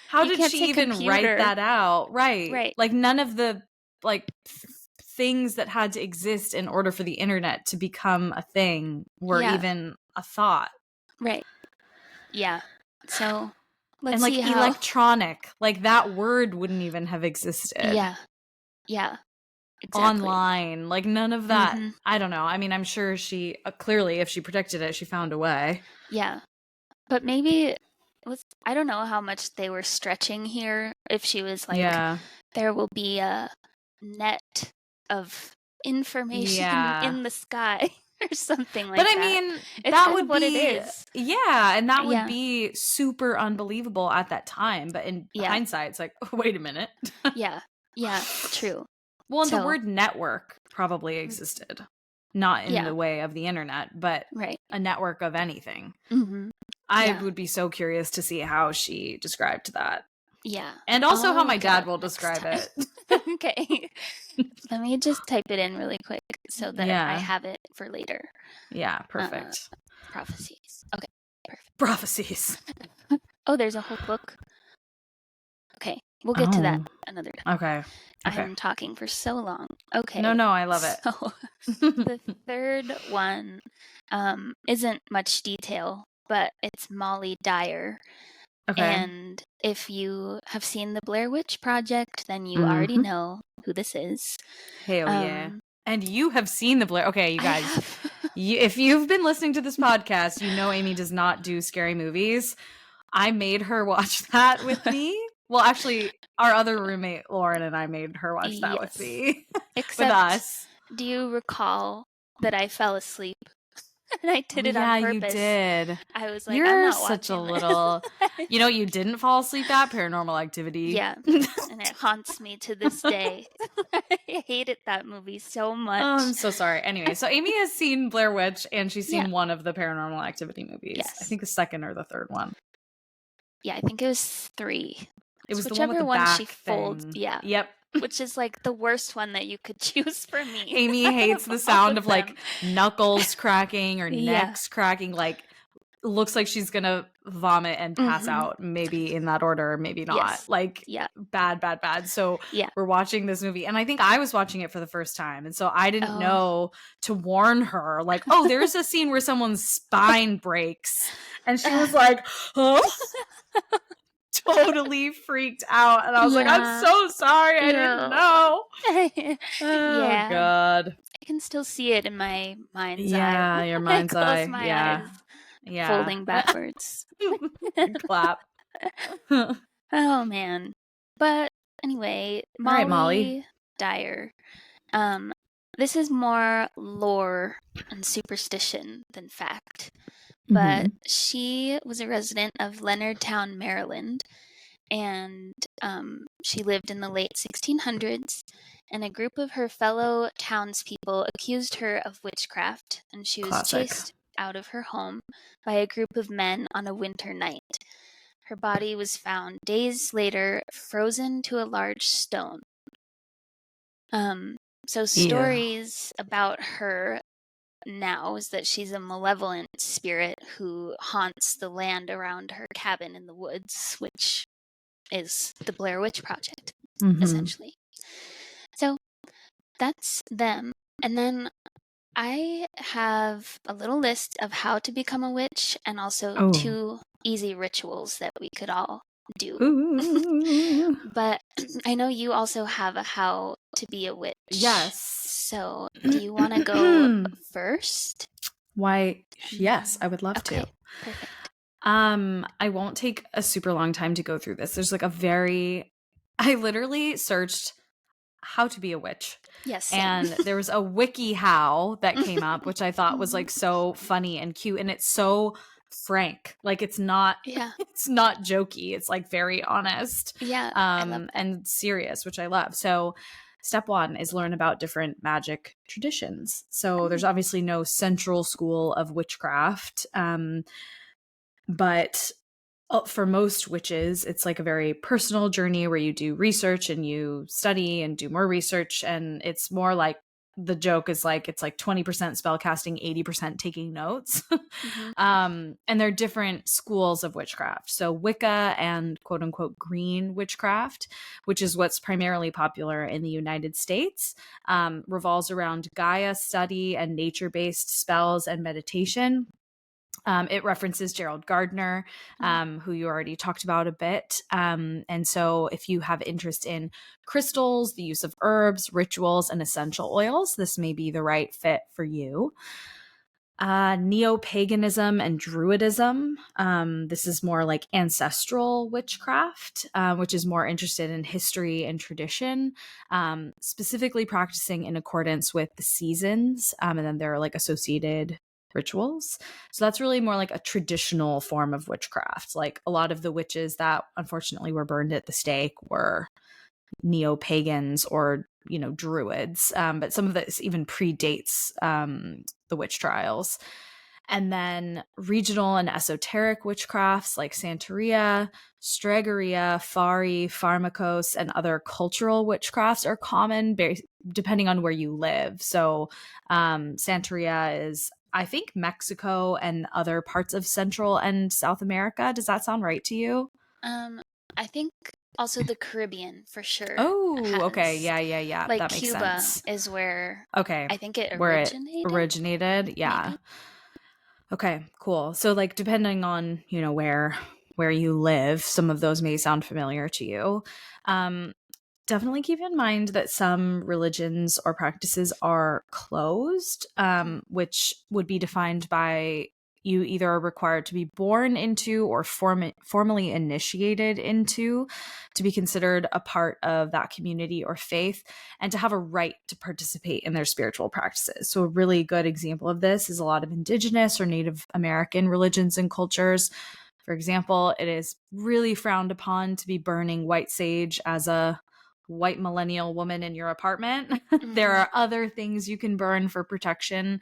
Speaker 1: how did she even write that out? Right. Like none of the things that had to exist in order for the internet to become a thing were even a thought.
Speaker 2: Right. Yeah. So let's
Speaker 1: see
Speaker 2: how
Speaker 1: electronic, like that word wouldn't even have existed.
Speaker 2: Yeah. Exactly.
Speaker 1: Online, like none of that. I don't know. I mean, I'm sure she clearly, if she predicted it, she found a way.
Speaker 2: Yeah. But maybe I don't know how much they were stretching here. If she was like, there will be a net of information in the sky or something like that. But I mean,
Speaker 1: that would be what it is. Yeah, and that would be super unbelievable at that time. But in hindsight, it's like, wait a minute.
Speaker 2: Yeah, true.
Speaker 1: Well, and the word network probably existed. Not in the way of the internet, but a network of anything. I would be so curious to see how she described that.
Speaker 2: Yeah.
Speaker 1: And also how my dad will describe it.
Speaker 2: Okay. Let me just type it in really quick so that I have it for later.
Speaker 1: Yeah, perfect.
Speaker 2: Prophecies. Okay, perfect.
Speaker 1: Prophecies.
Speaker 2: Oh, there's a whole book. Okay, we'll get to that another time.
Speaker 1: Okay.
Speaker 2: I'm talking for so long. Okay.
Speaker 1: No, I love it.
Speaker 2: So the third one isn't much detail, but it's Molly Dyer. Okay. And if you have seen the Blair Witch Project, then you already know who this is.
Speaker 1: Hell yeah. And you have seen the Blair. Okay, you guys. If you've been listening to this podcast, you know Amy does not do scary movies. I made her watch that with me. Well, actually, our other roommate, Lauren, and I made her watch that with me.
Speaker 2: Except,
Speaker 1: with us.
Speaker 2: Do you recall that I fell asleep? And I did it on purpose.
Speaker 1: Yeah, you did.
Speaker 2: I was like,
Speaker 1: You're
Speaker 2: I'm not
Speaker 1: such a
Speaker 2: watching
Speaker 1: little... You know, you didn't fall asleep at Paranormal Activity.
Speaker 2: Yeah, and it haunts me to this day. I hated that movie so much.
Speaker 1: Oh, I'm so sorry. Anyway, so Amy has seen Blair Witch, and she's seen one of the Paranormal Activity movies. Yes. I think the second or the third one.
Speaker 2: Yeah, I think it was 3.
Speaker 1: It was the one with the back she folds.
Speaker 2: Yeah.
Speaker 1: Yep.
Speaker 2: Which is like the worst one that you could choose for me.
Speaker 1: Amy hates the sound of like knuckles cracking or necks cracking. Like, looks like she's gonna vomit and pass out. Maybe in that order, maybe not. Yes. Like, bad. So we're watching this movie, and I think I was watching it for the first time, and so I didn't know to warn her. Like, oh, there's a scene where someone's spine breaks, and she was like, huh? Totally freaked out, and I was like, I'm so sorry, I didn't know. Oh god,
Speaker 2: I can still see it in my mind's eye.
Speaker 1: Yeah, your mind's eye.
Speaker 2: My
Speaker 1: eyes,
Speaker 2: folding backwards.
Speaker 1: Clap.
Speaker 2: Oh man. But anyway, Molly Dyer. This is more lore and superstition than fact. But she was a resident of Leonardtown, Maryland, and she lived in the late 1600s, and a group of her fellow townspeople accused her of witchcraft, and she was chased out of her home by a group of men on a winter night. Her body was found days later, frozen to a large stone. So stories about her now is that she's a malevolent spirit who haunts the land around her cabin in the woods, which is the Blair Witch Project, essentially. So that's them. And then I have a little list of how to become a witch and also 2 easy rituals that we could all do. But I know you also have a how to be a witch.
Speaker 1: Yes.
Speaker 2: So do you want to go first?
Speaker 1: Why, yes, I would love to.
Speaker 2: Perfect.
Speaker 1: I won't take a super long time to go through this. There's like I literally searched how to be a witch.
Speaker 2: Yes, same.
Speaker 1: And there was a wiki how that came up, which I thought was like so funny and cute. And it's so frank. Like it's not
Speaker 2: Yeah.
Speaker 1: it's not jokey. It's like very honest
Speaker 2: Yeah, I love that.
Speaker 1: and serious, which I love. So step one is learn about different magic traditions. So there's obviously no central school of witchcraft. But for most witches, it's like a very personal journey where you do research and you study and do more research. And it's more like the joke is like it's like 20% spell casting, 80% taking notes.
Speaker 2: Mhm.
Speaker 1: And there are different schools of witchcraft. So Wicca and quote unquote green witchcraft, which is what's primarily popular in the United States, revolves around Gaia study and nature based spells and meditation. It references Gerald Gardner, who you already talked about a bit. And so if you have interest in crystals, the use of herbs, rituals, and essential oils, this may be the right fit for you. Neo-paganism and druidism. This is more like ancestral witchcraft, which is more interested in history and tradition, specifically practicing in accordance with the seasons. And then there are like associated rituals. So that's really more like a traditional form of witchcraft. Like a lot of the witches that unfortunately were burned at the stake were neo-pagans or druids, but some of this even predates the witch trials. And then regional and esoteric witchcrafts like Santeria, Stregoria, Fari, Pharmakos, and other cultural witchcrafts are common depending on where you live. So Santeria is, I think, Mexico and other parts of Central and South America. Does that sound right to you?
Speaker 2: I think also the Caribbean for sure
Speaker 1: Oh, okay.
Speaker 2: has,
Speaker 1: Yeah.
Speaker 2: like
Speaker 1: That makes
Speaker 2: Cuba
Speaker 1: sense.
Speaker 2: is where
Speaker 1: Okay.
Speaker 2: I think it
Speaker 1: Where it
Speaker 2: originated,
Speaker 1: originated. Yeah.
Speaker 2: maybe.
Speaker 1: Okay, cool. So like depending on, where you live, some of those may sound familiar to you. Um Definitely keep in mind that some religions or practices are closed, which would be defined by you either are required to be born into or formally initiated into to be considered a part of that community or faith and to have a right to participate in their spiritual practices. So a really good example of this is a lot of indigenous or Native American religions and cultures. For example, it is really frowned upon to be burning white sage as a white millennial woman in your apartment. There
Speaker 2: Mhm.
Speaker 1: are other things you can burn for protection.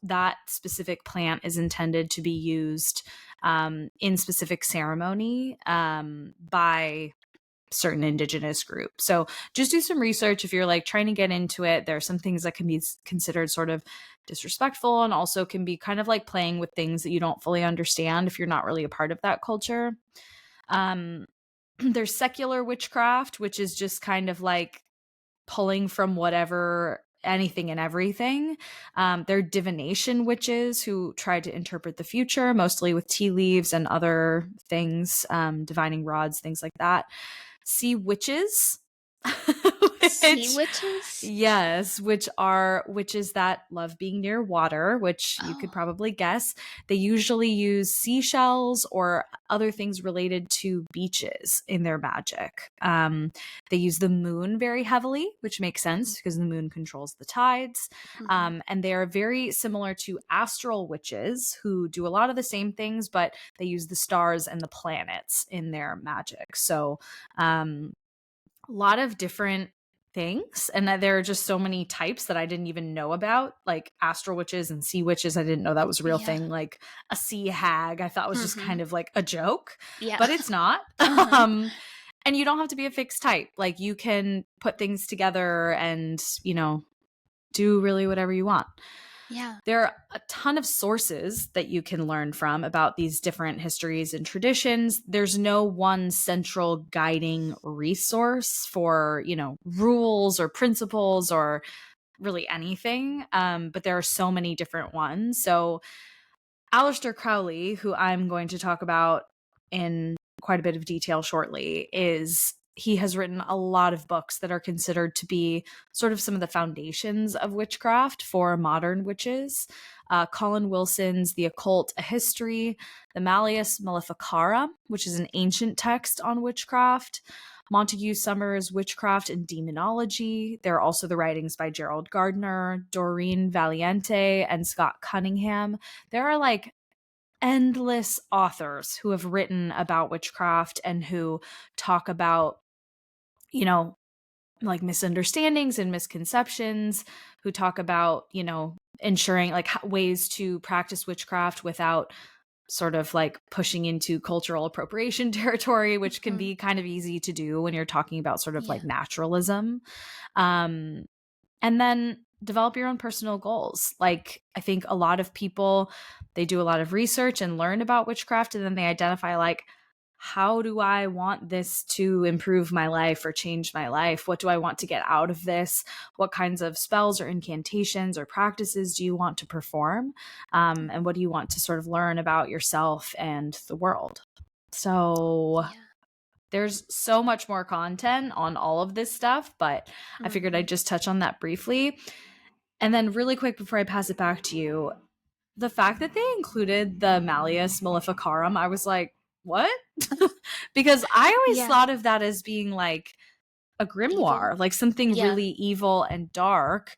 Speaker 1: That specific plant is intended to be used in specific ceremony by certain indigenous groups. So just do some research if you're like trying to get into it. There are some things that can be considered sort of disrespectful and also can be kind of like playing with things that you don't fully understand if you're not really a part of that culture. There's secular witchcraft, which is just kind of like pulling from whatever, anything and everything. There are divination witches who try to interpret the future, mostly with tea leaves and other things, divining rods, things like that. Sea witches,
Speaker 2: Sea
Speaker 1: which
Speaker 2: witches?
Speaker 1: yes, which are witches that love being near water, which you could
Speaker 2: Oh.
Speaker 1: probably guess. They usually use seashells or other things related to beaches in their magic. They use the moon very heavily, which makes sense because the moon controls the tides.
Speaker 2: Mhm.
Speaker 1: And they are very similar to astral witches who do a lot of the same things, but they use the stars and the planets in their magic. So, a lot of different things, and that there are just so many types that I didn't even know about, like astral witches and sea witches. I didn't know that was a real
Speaker 2: Yeah.
Speaker 1: thing. Like a sea hag, I thought was just kind
Speaker 2: Mhm.
Speaker 1: of like a joke,
Speaker 2: Yeah.
Speaker 1: but it's not.
Speaker 2: Uh-huh.
Speaker 1: And you don't have to be a fixed type. Like you can put things together and do really whatever you want.
Speaker 2: Yeah.
Speaker 1: There are a ton of sources that you can learn from about these different histories and traditions. There's no one central guiding resource for, rules or principles or really anything. But there are so many different ones. So Aleister Crowley, who I'm going to talk about in quite a bit of detail shortly, is he has written a lot of books that are considered to be sort of some of the foundations of witchcraft for modern witches. Colin Wilson's The Occult, A History, the Malleus Maleficarum, which is an ancient text on witchcraft, Montague Summers' Witchcraft and Demonology. There are also the writings by Gerald Gardner, Doreen Valiente, and Scott Cunningham. There are like endless authors who have written about witchcraft and who talk about, you know, like misunderstandings and misconceptions, who talk about, you know, ensuring like ways to practice witchcraft without sort of like pushing into cultural appropriation territory, which can be kind of easy to do when you're talking about sort of like naturalism. And then develop your own personal goals. Like, I think a lot of people, they do a lot of research and learn about witchcraft, and then they identify like, how do I want this to improve my life or change my life? What do I want to get out of this? What kinds of spells or incantations or practices do you want to perform? And what do you want to sort of learn about yourself and the world? So there's so much more content on all of this stuff, but I figured I'd just touch on that briefly. And then really quick before I pass it back to you, the fact that they included the Malleus Maleficarum, I was like, what? Because I always thought of that as being like a grimoire, evil. Like something really evil and dark.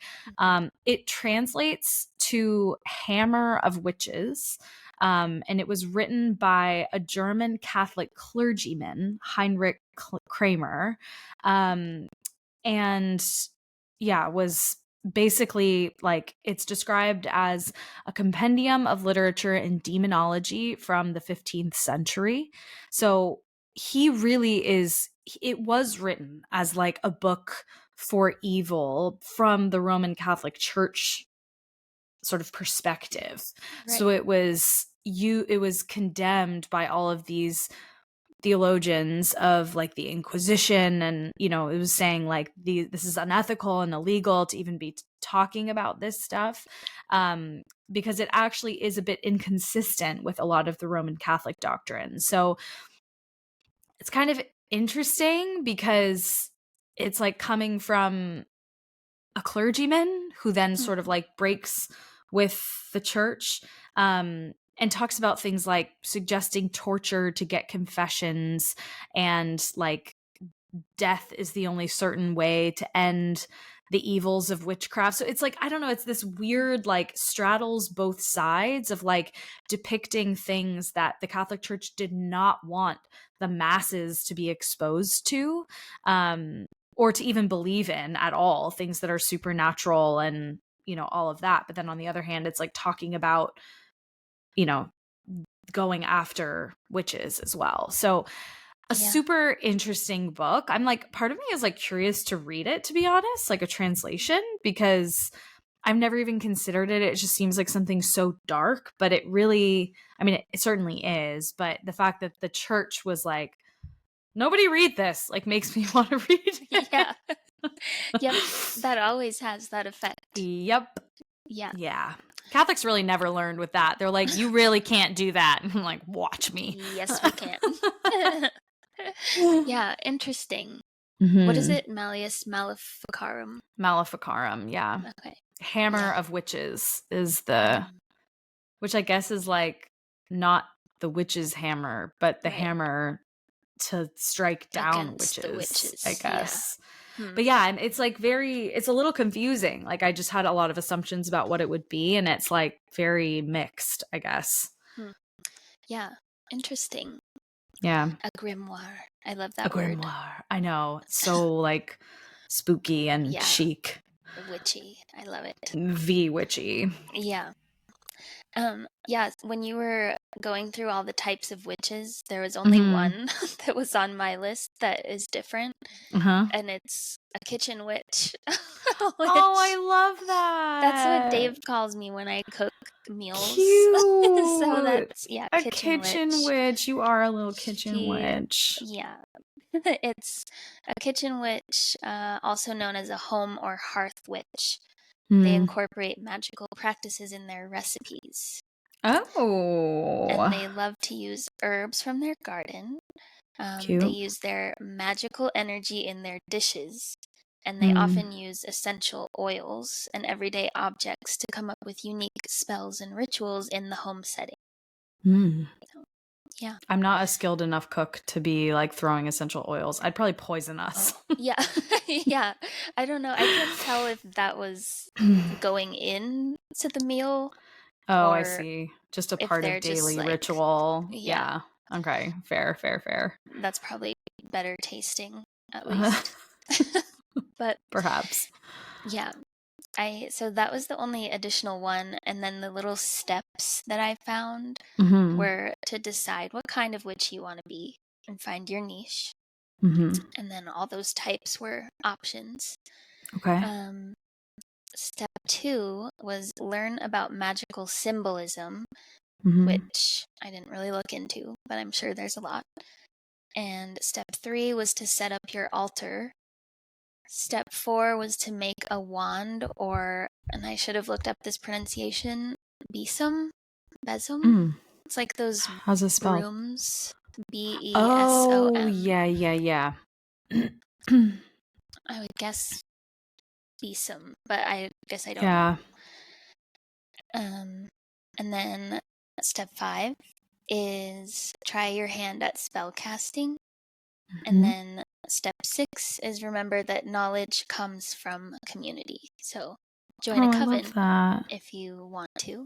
Speaker 1: It translates to Hammer of Witches. And it was written by a German Catholic clergyman, Heinrich Kramer. And was basically like, it's described as a compendium of literature and demonology from the 15th century. So he really is, it was written as like a book for evil from the Roman Catholic Church sort of perspective. Right. So it was condemned by all of these theologians of like the Inquisition, and you know, it was saying like this is unethical and illegal to even be talking about this stuff, because it actually is a bit inconsistent with a lot of the Roman Catholic doctrine. So it's kind of interesting because it's like coming from a clergyman who then sort of like breaks with the church, and talks about things like suggesting torture to get confessions, and like death is the only certain way to end the evils of witchcraft. So it's like, I don't know, it's this weird like straddles both sides of like depicting things that the Catholic Church did not want the masses to be exposed to, or to even believe in at all, things that are supernatural and, you know, all of that. But then on the other hand, it's like talking about, you know, going after witches as well. So a super interesting book. I'm like, part of me is like curious to read it, to be honest, like a translation, because I've never even considered it. It just seems like something so dark, but it really, I mean, it certainly is. But the fact that the church was like, nobody read this, like makes me want to read it.
Speaker 2: Yeah. Yep. That always has that effect.
Speaker 1: Yep.
Speaker 2: Yeah.
Speaker 1: Yeah. Catholics really never learned with that. They're like, you really can't do that. And I'm like, watch me.
Speaker 2: Yes, we can. Yeah, interesting. What is it? Malleus Maleficarum?
Speaker 1: Maleficarum, yeah.
Speaker 2: Okay.
Speaker 1: Hammer of Witches is the, which I guess is like not the witch's hammer, but the hammer to strike down witches, I guess. But yeah, and it's like it's a little confusing. Like I just had a lot of assumptions about what it would be, and it's like very mixed, I guess.
Speaker 2: Yeah, interesting.
Speaker 1: Yeah.
Speaker 2: A grimoire. I love that word.
Speaker 1: A grimoire. I know. So like spooky and chic.
Speaker 2: Witchy. I love it.
Speaker 1: Witchy.
Speaker 2: Yeah. Yeah, when you were going through all the types of witches, there was only one that was on my list that is different. And it's a kitchen witch.
Speaker 1: Oh, I love that.
Speaker 2: That's what Dave calls me when I cook meals.
Speaker 1: Cute.
Speaker 2: So that's,
Speaker 1: a kitchen witch. You are a little kitchen witch.
Speaker 2: Yeah. It's a kitchen witch, also known as a home or hearth witch. They incorporate magical practices in their recipes.
Speaker 1: Oh.
Speaker 2: And they love to use herbs from their garden, They
Speaker 1: Cute.
Speaker 2: use their magical energy in their dishes, and they often use essential oils and everyday objects to come up with unique spells and rituals in the home setting. So, yeah.
Speaker 1: I'm not a skilled enough cook to be like throwing essential oils. I'd probably poison us.
Speaker 2: Yeah. Yeah. I don't know. I couldn't tell if that was going in to the meal
Speaker 1: Oh, I
Speaker 2: or
Speaker 1: see. Just a
Speaker 2: if
Speaker 1: part of
Speaker 2: they're just
Speaker 1: daily
Speaker 2: like,
Speaker 1: ritual.
Speaker 2: yeah,
Speaker 1: Yeah. Okay. Fair, fair, fair.
Speaker 2: that's probably better tasting at least. But
Speaker 1: Perhaps.
Speaker 2: yeah, so that was the only additional one, and then the little steps that I found were to decide what kind of witch you want to be and find your niche. And then all those types were options.
Speaker 1: Okay.
Speaker 2: Step 2 was learn about magical symbolism, which I didn't really look into, but I'm sure there's a lot. And step 3 was to set up your altar. Step 4 was to make a wand, and I should have looked up this pronunciation, besom? Besom? It's like those
Speaker 1: How's it spelled?
Speaker 2: brooms. Besom.
Speaker 1: Oh, yeah.
Speaker 2: I would guess besom, but I guess I don't
Speaker 1: Yeah.
Speaker 2: know. And then step 5 is try your hand at spell casting. And then step 6 is remember that knowledge comes from community. So join a
Speaker 1: I
Speaker 2: coven
Speaker 1: love that.
Speaker 2: if you want to.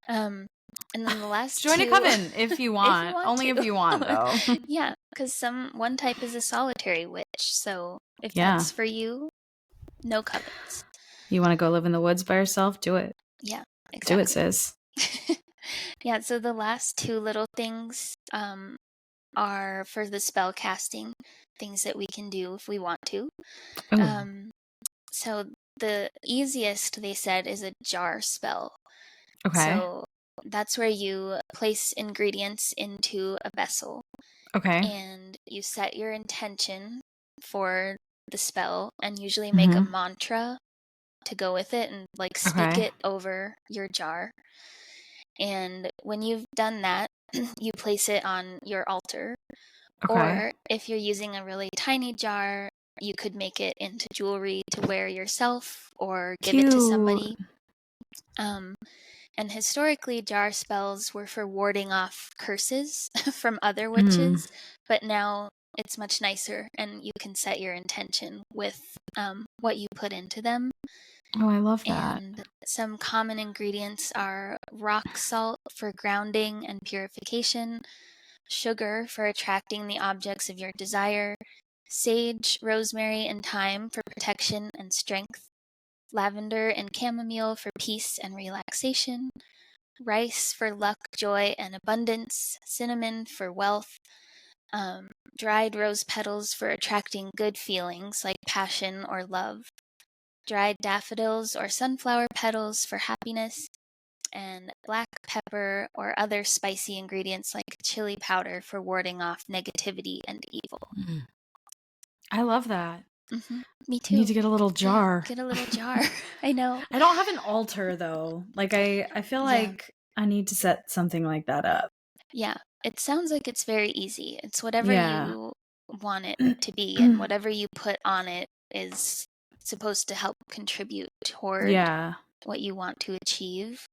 Speaker 2: And then the last
Speaker 1: Join a
Speaker 2: two,
Speaker 1: coven if you want. Only
Speaker 2: to.
Speaker 1: if you want, though.
Speaker 2: Yeah, because one type is a solitary witch. So if
Speaker 1: Yeah.
Speaker 2: that's for you, no covens.
Speaker 1: You want to go live in the woods by yourself? Do it.
Speaker 2: Yeah, exactly.
Speaker 1: Do it, sis.
Speaker 2: Yeah, so the last two little things are for the spell casting, things that we can do if we want to. So the easiest, they said, is a jar spell.
Speaker 1: Okay.
Speaker 2: So that's where you place ingredients into a vessel.
Speaker 1: Okay.
Speaker 2: And you set your intention for the spell and usually make a mantra to go with it and like speak it over your jar. And when you've done that, you place it on your altar.
Speaker 1: Okay.
Speaker 2: Or if you're using a really tiny jar, you could make it into jewelry to wear yourself or give it to somebody. And historically, jar spells were for warding off curses from other witches, but now it's much nicer and you can set your intention with what you put into them.
Speaker 1: Oh, I love that.
Speaker 2: And some common ingredients are rock salt for grounding and purification, sugar for attracting the objects of your desire, sage, rosemary, and thyme for protection and strength, lavender and chamomile for peace and relaxation, rice for luck, joy, and abundance, cinnamon for wealth, dried rose petals for attracting good feelings like passion or love, dried daffodils or sunflower petals for happiness, and black pepper or other spicy ingredients like chili powder for warding off negativity and evil.
Speaker 1: I love that.
Speaker 2: Me too.
Speaker 1: You need to get a little jar.
Speaker 2: Yeah, get a little jar. I know.
Speaker 1: I don't have an altar though. Like I feel like I need to set something like that up.
Speaker 2: Yeah. It sounds like it's very easy. It's whatever you want it to be, and whatever you put on it is supposed to help contribute toward what you want to achieve.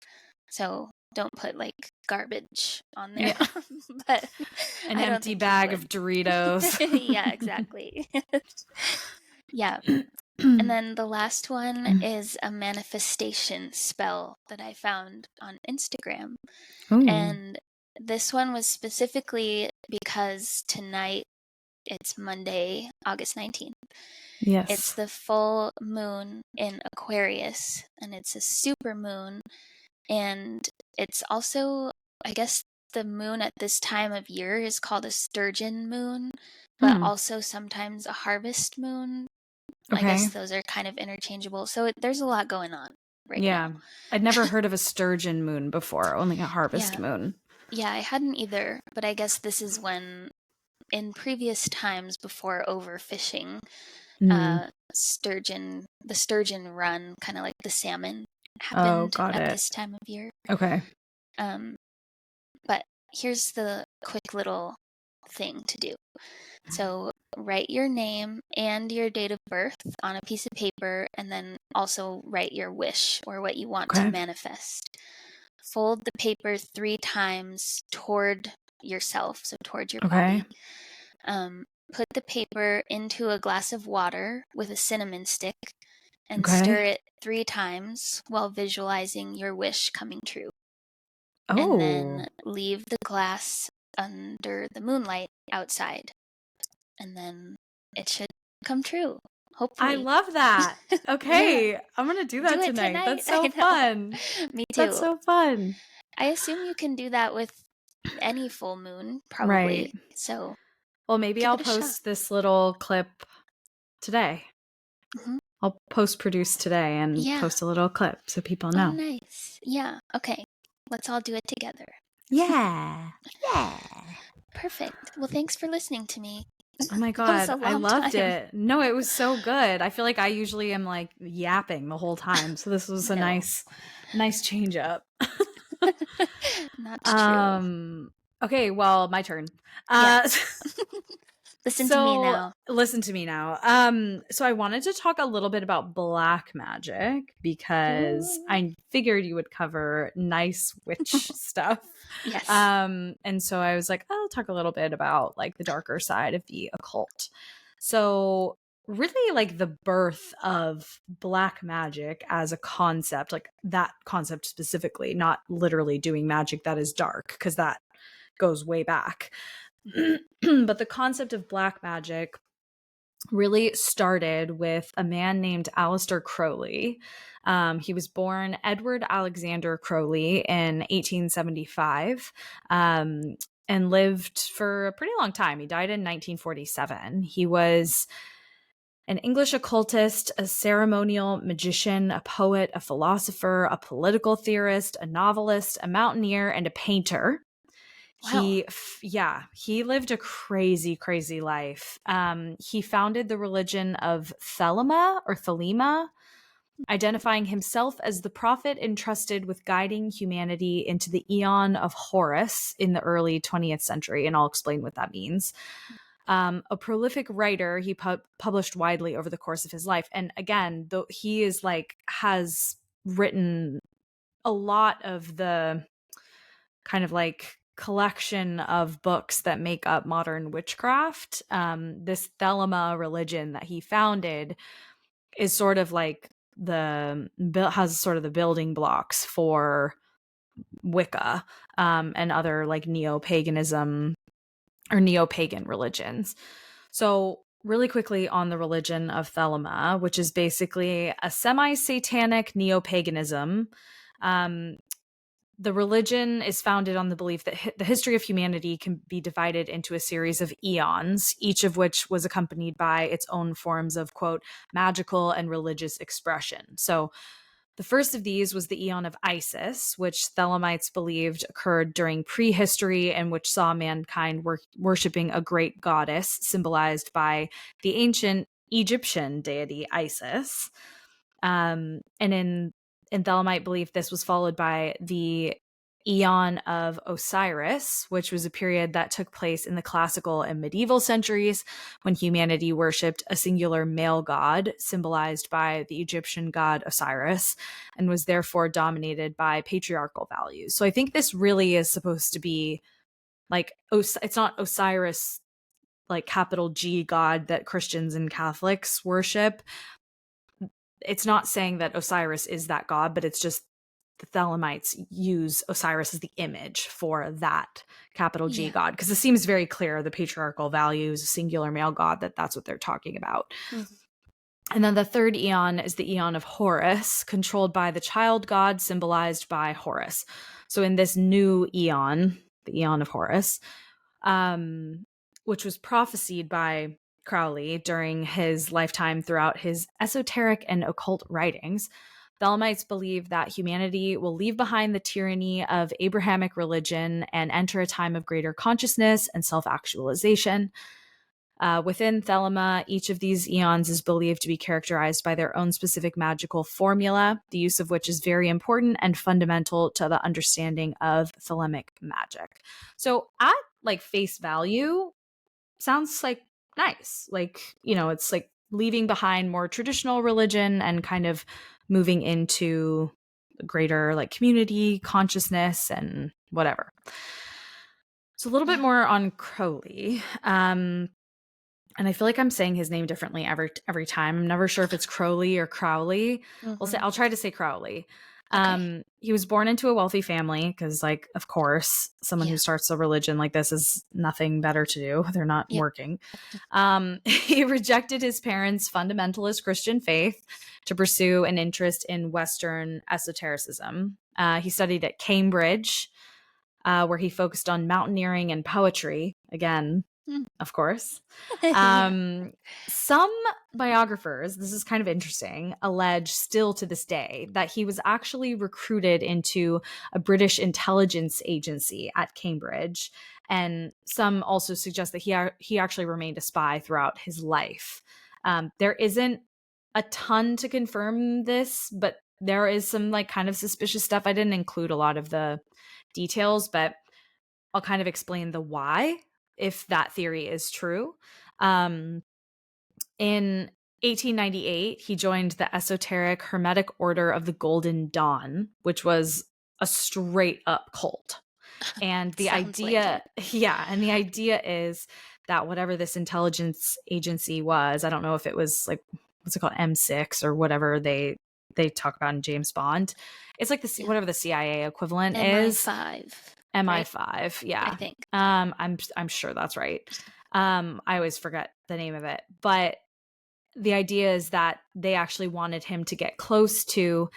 Speaker 2: So don't put like garbage on there.
Speaker 1: Yeah.
Speaker 2: But
Speaker 1: an empty bag of Doritos.
Speaker 2: Yeah, exactly. Yeah. And then the last one is a manifestation spell that I found on Instagram.
Speaker 1: Ooh.
Speaker 2: And this one was specifically because tonight, it's Monday, August 19th.
Speaker 1: Yes.
Speaker 2: It's the full moon in Aquarius, and it's a super moon. And it's also, I guess, the moon at this time of year is called a sturgeon moon, but also sometimes a harvest moon. Okay. I guess those are kind of interchangeable. So there's a lot going on right now.
Speaker 1: Yeah. I'd never heard of a sturgeon moon before, only a harvest moon.
Speaker 2: Yeah, I hadn't either, but I guess this is when, in previous times before overfishing, the sturgeon run, kind of like the salmon, happened at this time of year.
Speaker 1: Okay.
Speaker 2: But here's the quick little thing to do. So write your name and your date of birth on a piece of paper, and then also write your wish or what you want to manifest. Fold the paper 3 times toward yourself, so toward your body. Put the paper into a glass of water with a cinnamon stick and stir it 3 times while visualizing your wish coming true. And then leave the glass under the moonlight outside. And then it should come true, hopefully.
Speaker 1: I love that. Okay, I'm going to do that tonight. That's so fun.
Speaker 2: Me too.
Speaker 1: That's so fun.
Speaker 2: I assume you can do that with any full moon, probably.
Speaker 1: Right.
Speaker 2: So,
Speaker 1: well, maybe I'll post this little clip today. I'll post-produce today and post a little clip so people know.
Speaker 2: Oh, nice. Yeah. Okay. Let's all do it together.
Speaker 1: Yeah.
Speaker 2: Perfect. Well, thanks for listening to me.
Speaker 1: Oh my God, I loved it. No, it was so good. I feel like I usually am like yapping the whole time. So this was a nice change up.
Speaker 2: Not true.
Speaker 1: Okay, well, my turn.
Speaker 2: Listen to me now.
Speaker 1: Listen to me now. So I wanted to talk a little bit about black magic because I figured you would cover nice witch stuff.
Speaker 2: Yes.
Speaker 1: And so I was like, I'll talk a little bit about like the darker side of the occult. So really like the birth of black magic as a concept, like that concept specifically, not literally doing magic that is dark, because that goes way back. But the concept of black magic really started with a man named Aleister Crowley. He was born Edward Alexander Crowley in 1875 and lived for a pretty long time. He died in 1947. He was an English occultist, a ceremonial magician, a poet, a philosopher, a political theorist, a novelist, a mountaineer, and a painter.
Speaker 2: Wow.
Speaker 1: He lived a crazy, crazy life. He founded the religion of Thelema, identifying himself as the prophet entrusted with guiding humanity into the Aeon of Horus in the early 20th century, and I'll explain what that means. A prolific writer, he published widely over the course of his life, and again, though he is has written a lot of the kind of like collection of books that make up modern witchcraft. This Thelema religion that he founded is sort of like has sort of the building blocks for Wicca and other like neo-paganism or neo-pagan religions. So really quickly on the religion of Thelema, which is basically a semi-satanic neo-paganism. The religion is founded on the belief that the history of humanity can be divided into a series of eons, each of which was accompanied by its own forms of, quote, magical and religious expression. So the first of these was the Aeon of Isis, which Thelemites believed occurred during prehistory and which saw mankind worshipping a great goddess symbolized by the ancient Egyptian deity Isis. And in Thelemite belief, this was followed by the Aeon of Osiris, which was a period that took place in the classical and medieval centuries when humanity worshipped a singular male god symbolized by the Egyptian god Osiris and was therefore dominated by patriarchal values. So I think this really is supposed to be like, it's not Osiris, like capital G God that Christians and Catholics worship. It's not saying that Osiris is that god, but it's just the Thelemites use Osiris as the image for that capital G god, because it seems very clear the patriarchal values, a singular male god, that's what they're talking about. Mm-hmm. And then the third Aeon is the Aeon of Horus, controlled by the child god symbolized by Horus. So in this new Aeon, the Aeon of Horus, which was prophesied by Crowley during his lifetime throughout his esoteric and occult writings, Thelemites believe that humanity will leave behind the tyranny of Abrahamic religion and enter a time of greater consciousness and self-actualization. Within Thelema, each of these eons is believed to be characterized by their own specific magical formula, the use of which is very important and fundamental to the understanding of Thelemic magic. So at like face value sounds like nice. Like, you know, it's like leaving behind more traditional religion and kind of moving into greater like community consciousness and whatever. So a little bit more on Crowley. And I feel like I'm saying his name differently every time. I'm never sure if it's Crowley or Crowley. I'll try to say Crowley.
Speaker 2: Okay.
Speaker 1: He was born into a wealthy family because, like, of course, someone who
Speaker 2: Yeah.
Speaker 1: starts a religion like this is nothing better to do. They're not
Speaker 2: Yep.
Speaker 1: working. He rejected his parents' fundamentalist Christian faith to pursue an interest in Western esotericism. He studied at Cambridge, where he focused on mountaineering and poetry. Again, of course.
Speaker 2: Yeah.
Speaker 1: Some biographers, this is kind of interesting, allege still to this day that he was actually recruited into a British intelligence agency at Cambridge. And some also suggest that he actually remained a spy throughout his life. There isn't a ton to confirm this, but there is some like kind of suspicious stuff. I didn't include a lot of the details, but I'll kind of explain the why if that theory is true. In 1898, he joined the esoteric Hermetic Order of the Golden Dawn, which was a straight up cult. And the
Speaker 2: Sounds like
Speaker 1: idea,
Speaker 2: it.
Speaker 1: yeah, and the idea is that whatever this intelligence agency was, I don't know if it was like, what's it called, M6 or whatever they talk about in James Bond. It's like the
Speaker 2: Yeah.
Speaker 1: whatever the CIA equivalent is.
Speaker 2: MI5.
Speaker 1: MI5, yeah.
Speaker 2: I think.
Speaker 1: I'm sure that's right. I always forget the name of it, but the idea is that they actually wanted him to get close to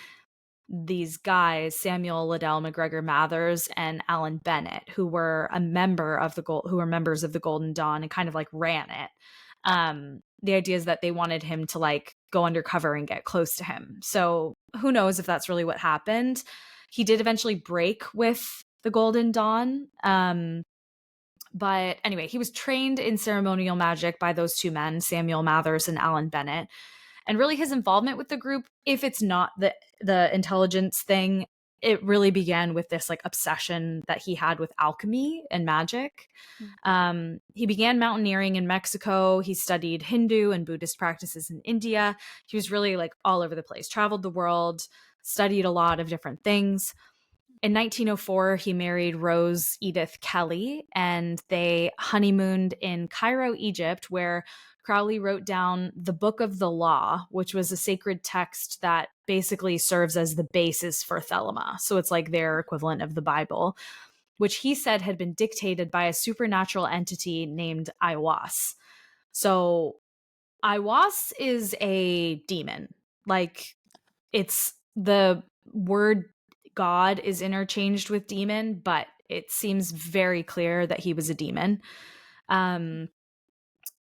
Speaker 1: these guys, Samuel Liddell McGregor Mathers and Alan Bennett, who were members of the Golden Dawn and kind of like ran it. The idea is that they wanted him to like go undercover and get close to him. So who knows if that's really what happened. He did eventually break with the Golden Dawn. But anyway, he was trained in ceremonial magic by those two men, Samuel Mathers and Alan Bennett. And really his involvement with the group, if it's not the intelligence thing, it really began with this like obsession that he had with alchemy and magic. He began mountaineering in Mexico. He studied Hindu and Buddhist practices in India. He was really like all over the place, traveled the world, studied a lot of different things. In 1904, he married Rose Edith Kelly, and they honeymooned in Cairo, Egypt, where Crowley wrote down the Book of the Law, which was a sacred text that basically serves as the basis for Thelema. So it's like their equivalent of the Bible, which he said had been dictated by a supernatural entity named Aiwas. So Aiwas is a demon. Like, it's the word God is interchanged with demon, but it seems very clear that he was a demon.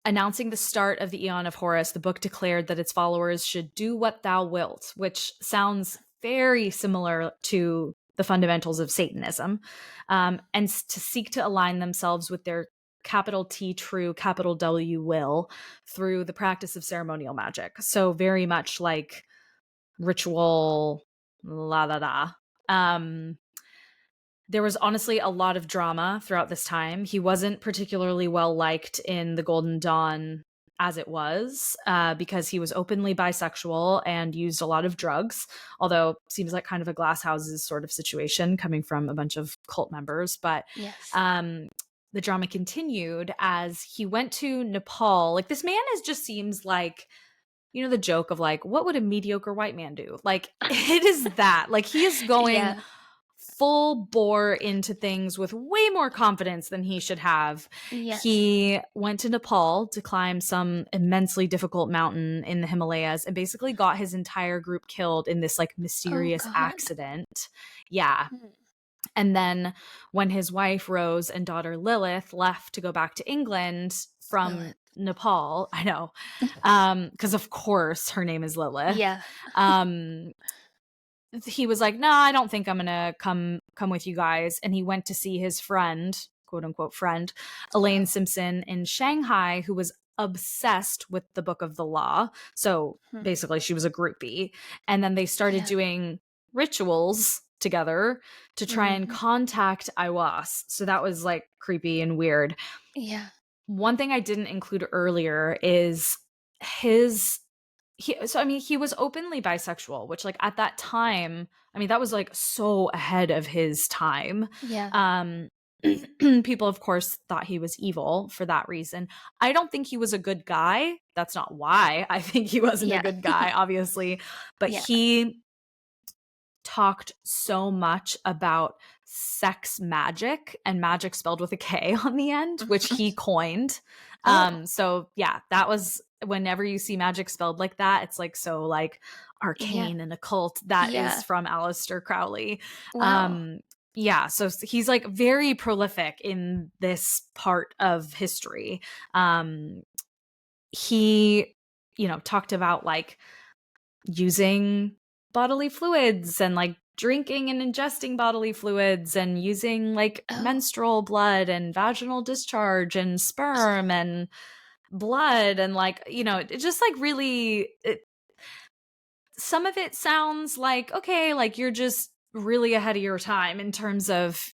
Speaker 1: Announcing the start of the Aeon of Horus, the book declared that its followers should do what thou wilt, which sounds very similar to the fundamentals of Satanism, and to seek to align themselves with their capital T true, capital W will through the practice of ceremonial magic. So very much like ritual, la da da. There was honestly a lot of drama throughout this time. He wasn't particularly well liked in the Golden Dawn as it was, because he was openly bisexual and used a lot of drugs, although seems like kind of a glass houses sort of situation coming from a bunch of cult members. But
Speaker 2: Yes.
Speaker 1: the drama continued as he went to Nepal. Like, this man just seems like, you know, the joke of like, what would a mediocre white man do? Like, it is that. Like, he is going full bore into things with way more confidence than he should have.
Speaker 2: Yes.
Speaker 1: He went to Nepal to climb some immensely difficult mountain in the Himalayas and basically got his entire group killed in this like mysterious accident. Yeah. And then when his wife Rose and daughter Lilith left to go back to England from Nepal, I know, because of course her name is Lilith.
Speaker 2: Yeah.
Speaker 1: He was like, no, I don't think I'm gonna come with you guys. And he went to see his friend, quote unquote friend, Elaine Simpson in Shanghai, who was obsessed with the Book of the Law. So basically she was a groupie. And then they started doing rituals together to try and contact Aiwas. So that was like creepy and weird.
Speaker 2: Yeah.
Speaker 1: One thing I didn't include earlier is his he was openly bisexual, which like at that time, I mean that was like so ahead of his time.
Speaker 2: Yeah.
Speaker 1: People of course thought he was evil for that reason. I don't think he was a good guy. That's not why I think he wasn't a
Speaker 2: Yeah.
Speaker 1: good guy, obviously, but
Speaker 2: Yeah.
Speaker 1: he talked so much about sex magic, and magic spelled with a K on the end, which he coined.
Speaker 2: Oh.
Speaker 1: So yeah, that was, whenever you see magic spelled like that, it's like so like
Speaker 2: Yeah.
Speaker 1: arcane and occult. That
Speaker 2: Yeah.
Speaker 1: is from Aleister Crowley.
Speaker 2: Wow.
Speaker 1: Yeah, so he's like very prolific in this part of history. He, talked about like using bodily fluids and like drinking and ingesting bodily fluids and using like
Speaker 2: Oh.
Speaker 1: menstrual blood and vaginal discharge and sperm and blood and like, it just like really some of it sounds like, okay, like you're just really ahead of your time in terms of,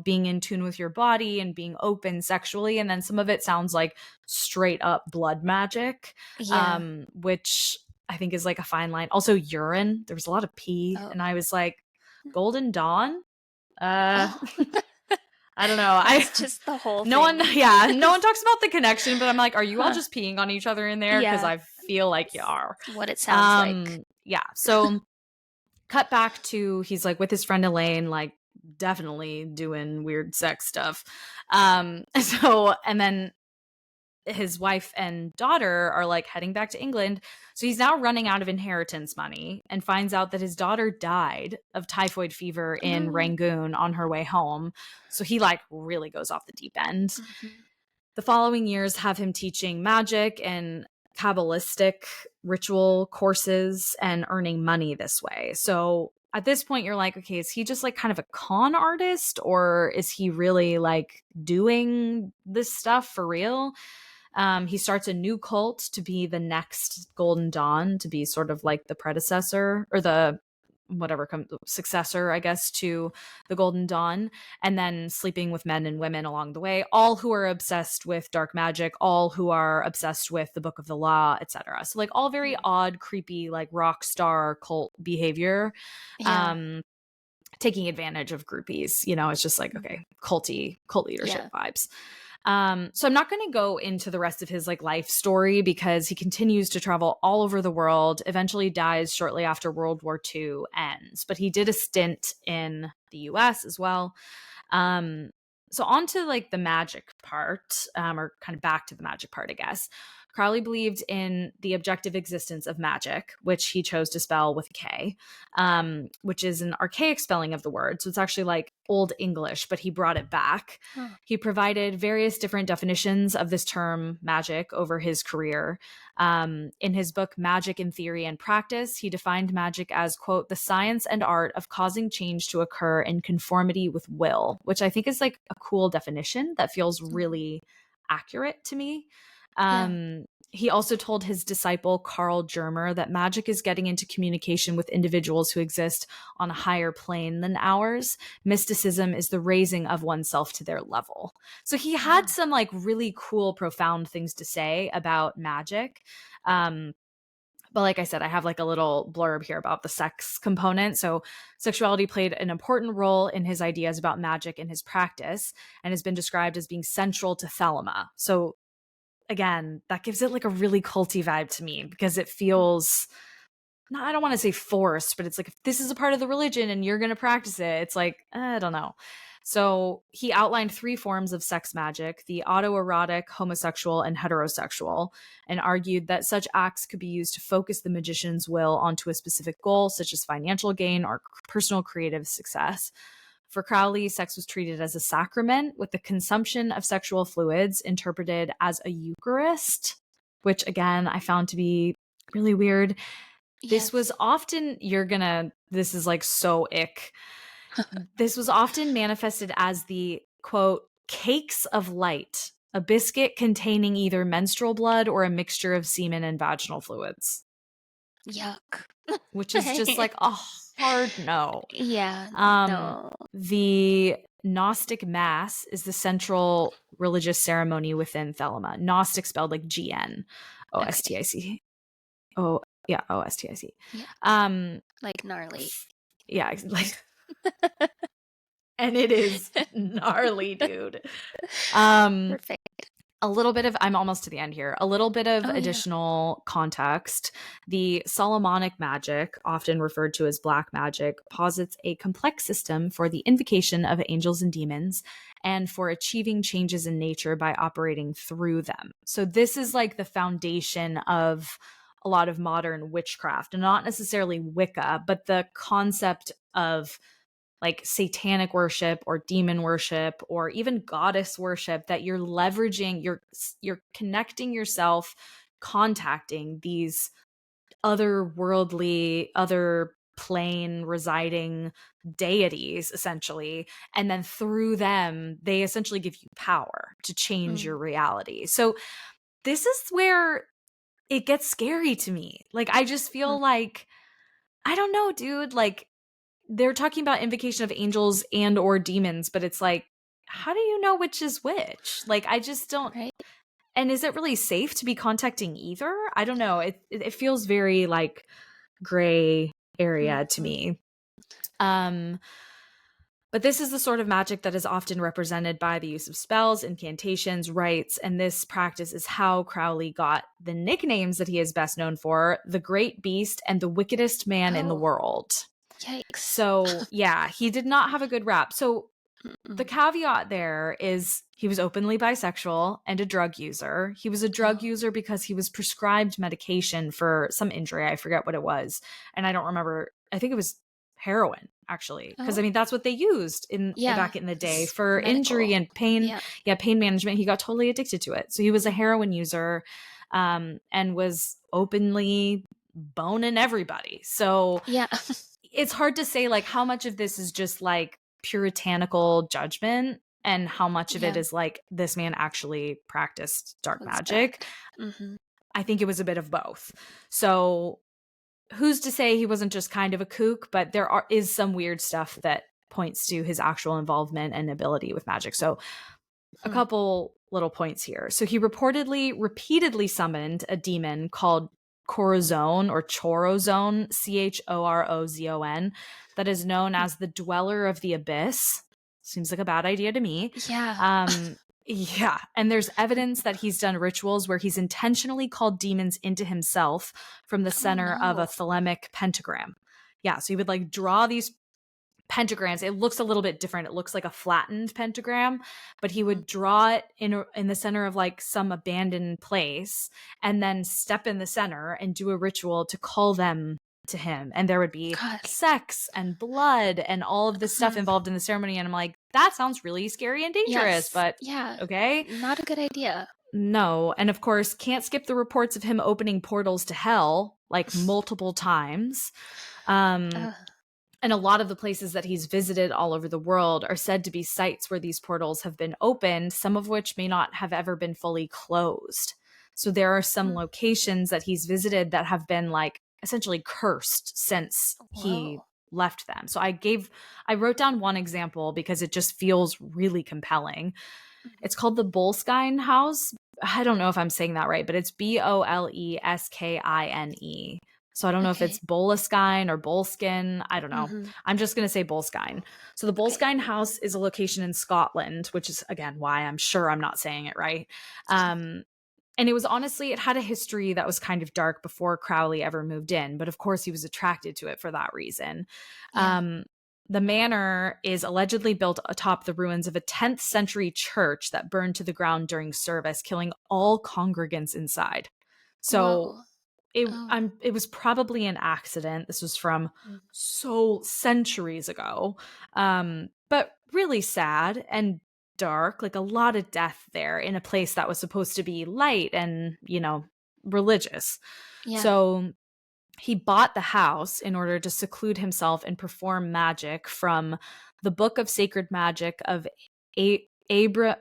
Speaker 1: being in tune with your body and being open sexually. And then some of it sounds like straight up blood magic,
Speaker 2: Yeah.
Speaker 1: which I think is like a fine line. Also, urine. There was a lot of pee.
Speaker 2: Oh.
Speaker 1: And I was like, Golden Dawn? Uh,
Speaker 2: Oh.
Speaker 1: I don't know.
Speaker 2: That's just the whole
Speaker 1: No one,
Speaker 2: thing.
Speaker 1: yeah, no one talks about the connection, but I'm like, are you all just peeing on each other in there? Because
Speaker 2: Yeah.
Speaker 1: I feel like you are.
Speaker 2: What it sounds like.
Speaker 1: Yeah. So cut back to, he's like with his friend Elaine, like definitely doing weird sex stuff. And then his wife and daughter are like heading back to England. So he's now running out of inheritance money and finds out that his daughter died of typhoid fever in
Speaker 2: Oh.
Speaker 1: Rangoon on her way home. So he like really goes off the deep end.
Speaker 2: Mhm.
Speaker 1: The following years have him teaching magic and Kabbalistic ritual courses and earning money this way. So at this point, you're like, okay, is he just like kind of a con artist, or is he really like doing this stuff for real? He starts a new cult to be the next Golden Dawn, to be sort of like the predecessor or the successor, I guess, to the Golden Dawn, and then sleeping with men and women along the way, all who are obsessed with dark magic, all who are obsessed with the Book of the Law, etc. So like all very odd, creepy, like rock star cult behavior.
Speaker 2: Yeah.
Speaker 1: Taking advantage of groupies, it's just like, okay, cult leadership vibes. So I'm not going to go into the rest of his like life story because he continues to travel all over the world, eventually dies shortly after World War II ends, but he did a stint in the US as well. So on to like the magic part, or kind of back to the magic part, I guess. Crowley believed in the objective existence of magic, which he chose to spell with a K, which is an archaic spelling of the word. So it's actually like Old English, but he brought it back.
Speaker 2: Huh.
Speaker 1: He provided various different definitions of this term magic over his career. In his book, Magic in Theory and Practice, he defined magic as, quote, the science and art of causing change to occur in conformity with will, which I think is like a cool definition that feels really accurate to me. He also told his disciple Carl Germer that magic is getting into communication with individuals who exist on a higher plane than ours. Mysticism is the raising of oneself to their level. So he had some like really cool, profound things to say about magic. But like I said, I have like a little blurb here about the sex component. So sexuality played an important role in his ideas about magic in his practice and has been described as being central to Thelema. So again, that gives it like a really culty vibe to me because it feels, I don't want to say forced, but it's like, if this is a part of the religion and you're going to practice it, it's like, I don't know. So he outlined 3 forms of sex magic: the autoerotic, homosexual, and heterosexual, and argued that such acts could be used to focus the magician's will onto a specific goal, such as financial gain or personal creative success. For Crowley, sex was treated as a sacrament, with the consumption of sexual fluids interpreted as a Eucharist, which again, I found to be really weird. This was often, this is like so ick. This was often manifested as the, quote, cakes of light, a biscuit containing either menstrual blood or a mixture of semen and vaginal fluids.
Speaker 2: Yuck.
Speaker 1: Which is just like, oh, hard no.
Speaker 2: Yeah, no.
Speaker 1: The Gnostic Mass is the central religious ceremony within Thelema. Gnostic spelled like Gnostic. Oh, yeah, Ostic.
Speaker 2: Yeah, like gnarly.
Speaker 1: Yeah, like, and it is gnarly, dude.
Speaker 2: Perfect.
Speaker 1: A little bit of, I'm almost to the end here, a little bit of
Speaker 2: Oh, yeah.
Speaker 1: additional context. The Solomonic magic, often referred to as black magic, posits a complex system for the invocation of angels and demons and for achieving changes in nature by operating through them. So this is like the foundation of a lot of modern witchcraft, and not necessarily Wicca, but the concept of like satanic worship or demon worship or even goddess worship, that you're leveraging, you're connecting yourself, contacting these otherworldly, other plane residing deities essentially, and then through them they essentially give you power to change your reality. So this is where it gets scary to me. Like, I just feel like, I don't know, dude, like, they're talking about invocation of angels and or demons, but it's like, how do you know which is which? Like, I just don't.
Speaker 2: Right.
Speaker 1: And is it really safe to be contacting either? I don't know. It feels very like gray area to me. But this is the sort of magic that is often represented by the use of spells, incantations, rites, and this practice is how Crowley got the nicknames that he is best known for: the Great Beast and the Wickedest Man in the World.
Speaker 2: Yikes.
Speaker 1: So, yeah, he did not have a good rap. So the caveat there is he was openly bisexual and a drug user. He was a drug user because he was prescribed medication for some injury. I forget what it was. And I don't remember. I think it was heroin, actually. Because, I mean, that's what they used back in the day for injury and pain. Yeah, pain management. He got totally addicted to it. So he was a heroin user and was openly boning everybody. So
Speaker 2: yeah.
Speaker 1: It's hard to say, like, how much of this is just like puritanical judgment and how much of it is like this man actually practiced dark magic. I think it was a bit of both. So who's to say he wasn't just kind of a kook, but there is some weird stuff that points to his actual involvement and ability with magic. So a couple little points here. So he repeatedly summoned a demon called Chorozone or Chorozone, Chorozon, that is known as the Dweller of the Abyss. Seems like a bad idea to me.
Speaker 2: Yeah.
Speaker 1: Yeah. And there's evidence that he's done rituals where he's intentionally called demons into himself from the center of a thelemic pentagram. Yeah. So he would like draw these pentagrams. It looks a little bit different. It looks like a flattened pentagram, but he would draw it in the center of like some abandoned place and then step in the center and do a ritual to call them to him. And there would be sex and blood and all of this stuff involved in the ceremony. And I'm like, that sounds really scary and dangerous, but okay.
Speaker 2: Not a good idea.
Speaker 1: No. And of course, can't skip the reports of him opening portals to hell like multiple times. And a lot of the places that he's visited all over the world are said to be sites where these portals have been opened, some of which may not have ever been fully closed. So there are some locations that he's visited that have been like essentially cursed since he left them. So I wrote down one example because it just feels really compelling. It's called the Boleskine House. I don't know if I'm saying that right, but it's Boleskine. So I don't know if it's Boleskine or Boleskin. I don't know. I'm just going to say Boleskine. So the Boleskine House is a location in Scotland, which is, again, why I'm sure I'm not saying it right. And it was honestly, it had a history that was kind of dark before Crowley ever moved in. But of course, he was attracted to it for that reason. Yeah. The manor is allegedly built atop the ruins of a 10th century church that burned to the ground during service, killing all congregants inside. So it was probably an accident. This was from so centuries ago. But really sad and dark, like a lot of death there in a place that was supposed to be light and, religious. Yeah. So he bought the house in order to seclude himself and perform magic from the Book of Sacred Magic of Abramelin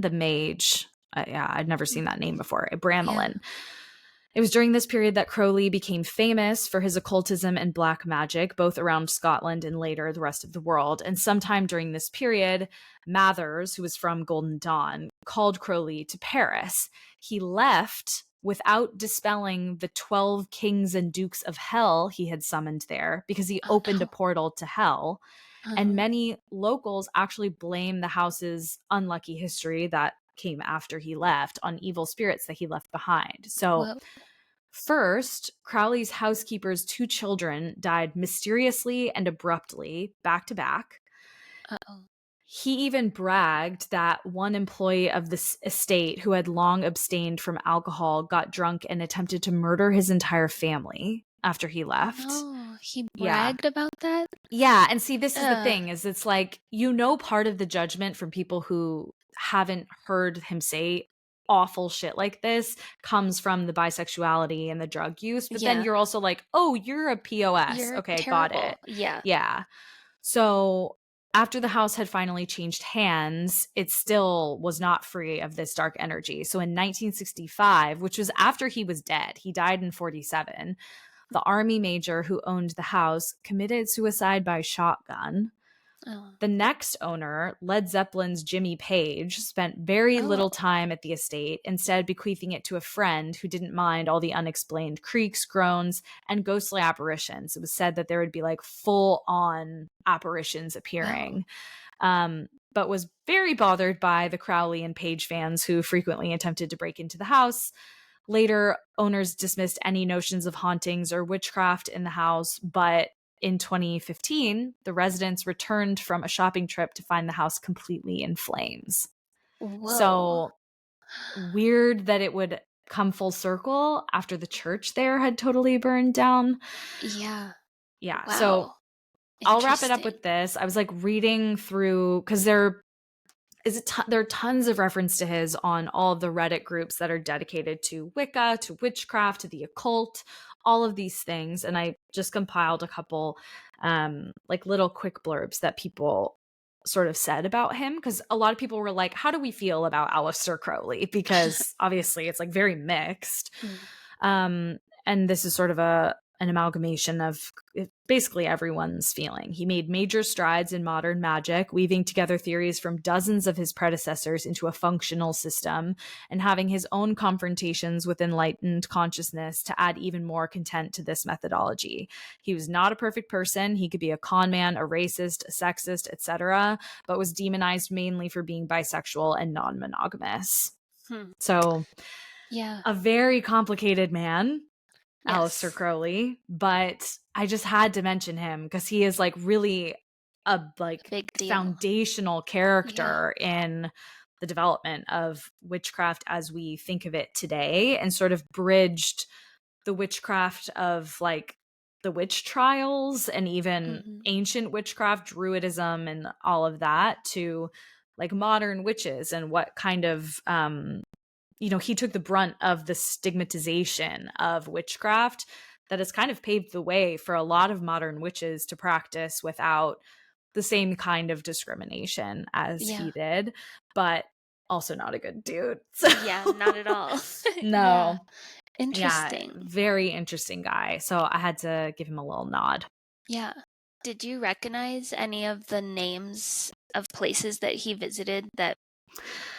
Speaker 1: the Mage. Yeah, I'd never seen that name before. Abramelin. Yeah. It was during this period that Crowley became famous for his occultism and black magic, both around Scotland and later the rest of the world. And sometime during this period, Mathers, who was from Golden Dawn, called Crowley to Paris. He left without dispelling the 12 kings and dukes of hell he had summoned there because he opened a portal to hell. And many locals actually blame the house's unlucky history that came after he left on evil spirits that he left behind. So
Speaker 2: Whoa.
Speaker 1: first, Crowley's housekeeper's 2 children died mysteriously and abruptly, back to back.
Speaker 2: Uh-oh.
Speaker 1: He even bragged that one employee of the estate who had long abstained from alcohol got drunk and attempted to murder his entire family after he left.
Speaker 2: Oh, he bragged about that?
Speaker 1: Yeah, and see, this is the thing, is it's like, part of the judgment from people who haven't heard him say awful shit like this comes from the bisexuality and the drug use, but then you're also like, oh, you're a POS.
Speaker 2: You're
Speaker 1: okay,
Speaker 2: terrible.
Speaker 1: got it.
Speaker 2: Yeah.
Speaker 1: So after the house had finally changed hands, it still was not free of this dark energy. So in 1965, which was after he was dead, he died in 1947, the army major who owned the house committed suicide by shotgun. The next owner, Led Zeppelin's Jimmy Page, spent very little time at the estate, instead bequeathing it to a friend who didn't mind all the unexplained creaks, groans, and ghostly apparitions. It was said that there would be like full-on apparitions appearing, but was very bothered by the Crowley and Page fans who frequently attempted to break into the house. Later, owners dismissed any notions of hauntings or witchcraft in the house, but in 2015, the residents returned from a shopping trip to find the house completely in flames.
Speaker 2: Whoa.
Speaker 1: So weird that it would come full circle after the church there had totally burned down.
Speaker 2: Yeah.
Speaker 1: Yeah.
Speaker 2: Wow.
Speaker 1: So I'll wrap it up with this. I was like reading through, because there are tons of reference to his on all of the Reddit groups that are dedicated to Wicca, to witchcraft, to the occult, all of these things. And I just compiled a couple like little quick blurbs that people sort of said about him, because a lot of people were like, how do we feel about Aleister Crowley? Because obviously it's like very mixed. And this is sort of an amalgamation of basically everyone's feeling. He made major strides in modern magic, weaving together theories from dozens of his predecessors into a functional system, and having his own confrontations with enlightened consciousness to add even more content to this methodology. He was not a perfect person. He could be a con man, a racist, a sexist, etc., but was demonized mainly for being bisexual and non-monogamous. So, a very complicated man. Yes. Aleister Crowley, but I just had to mention him because he is like really a like
Speaker 2: big
Speaker 1: foundational character in the development of witchcraft as we think of it today, and sort of bridged the witchcraft of like the witch trials and even ancient witchcraft, druidism, and all of that to like modern witches and what kind of he took the brunt of the stigmatization of witchcraft that has kind of paved the way for a lot of modern witches to practice without the same kind of discrimination as he did, but also not a good dude. So,
Speaker 2: yeah, not at all.
Speaker 1: No.
Speaker 2: Yeah. Interesting.
Speaker 1: Yeah, very interesting guy. So I had to give him a little nod.
Speaker 2: Yeah. Did you recognize any of the names of places that he visited that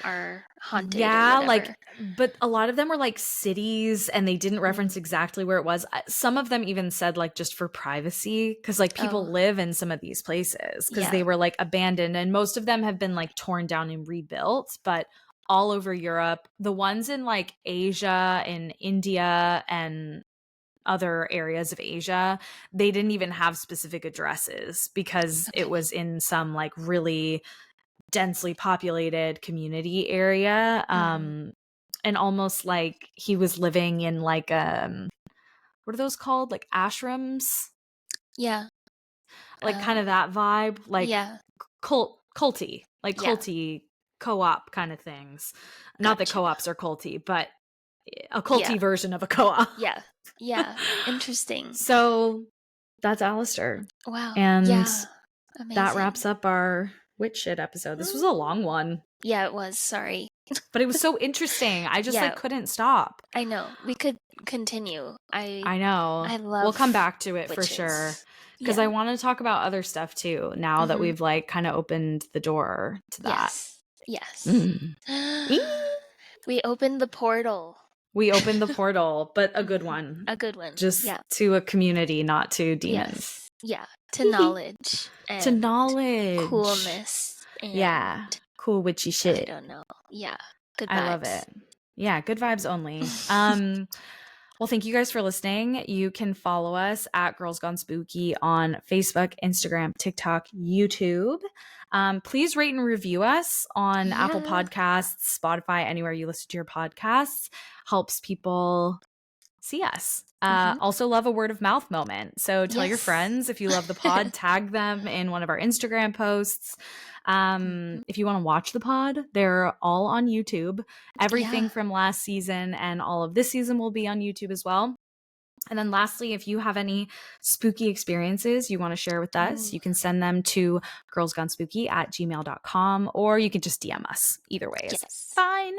Speaker 2: are haunted?
Speaker 1: Yeah, like, but a lot of them were like cities and they didn't reference exactly where it was. Some of them even said like just for privacy, because like people live in some of these places because they were like abandoned, and most of them have been like torn down and rebuilt, but all over Europe. The ones in like Asia, in India, and other areas of Asia, they didn't even have specific addresses because it was in some like really densely populated community area, and almost like he was living in like what are those called, like ashrams? Like kind of that vibe, like culty, like culty co-op kind of things. Not that co-ops are culty, but a culty version of a co-op.
Speaker 2: Yeah. Interesting.
Speaker 1: So that's Aleister.
Speaker 2: Wow.
Speaker 1: And
Speaker 2: Amazing.
Speaker 1: that wraps up our witch shit episode. This was a long one.
Speaker 2: Yeah, it was. Sorry.
Speaker 1: But it was so interesting. I just like couldn't stop.
Speaker 2: I know. We could continue.
Speaker 1: I know.
Speaker 2: I love
Speaker 1: We'll come back to it
Speaker 2: witches.
Speaker 1: for sure. Because I want to talk about other stuff too, now that we've like kind of opened the door to that.
Speaker 2: Yes.
Speaker 1: Mm.
Speaker 2: We opened the portal.
Speaker 1: We opened the portal, but a good one.
Speaker 2: A good one.
Speaker 1: Just
Speaker 2: Yeah.
Speaker 1: to a community, not to demons.
Speaker 2: Yes. Yeah. To knowledge. And
Speaker 1: to knowledge.
Speaker 2: Coolness. And
Speaker 1: yeah. Cool witchy shit.
Speaker 2: I don't know. Yeah. Good vibes.
Speaker 1: I love it. Yeah, good vibes only. Well, thank you guys for listening. You can follow us at Girls Gone Spooky on Facebook, Instagram, TikTok, YouTube. Please rate and review us on Apple Podcasts, Spotify, anywhere you listen to your podcasts. Helps people see us. Also love a word of mouth moment. So tell your friends if you love the pod, tag them in one of our Instagram posts. If you want to watch the pod, they're all on YouTube. Everything from last season and all of this season will be on YouTube as well. And then lastly, if you have any spooky experiences you want to share with us, you can send them to girlsgonespooky@gmail.com, or you can just DM us. Either way is fine.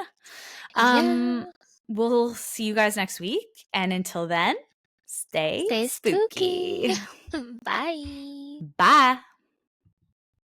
Speaker 1: We'll see you guys next week. And until then, stay spooky.
Speaker 2: Bye.
Speaker 1: Bye.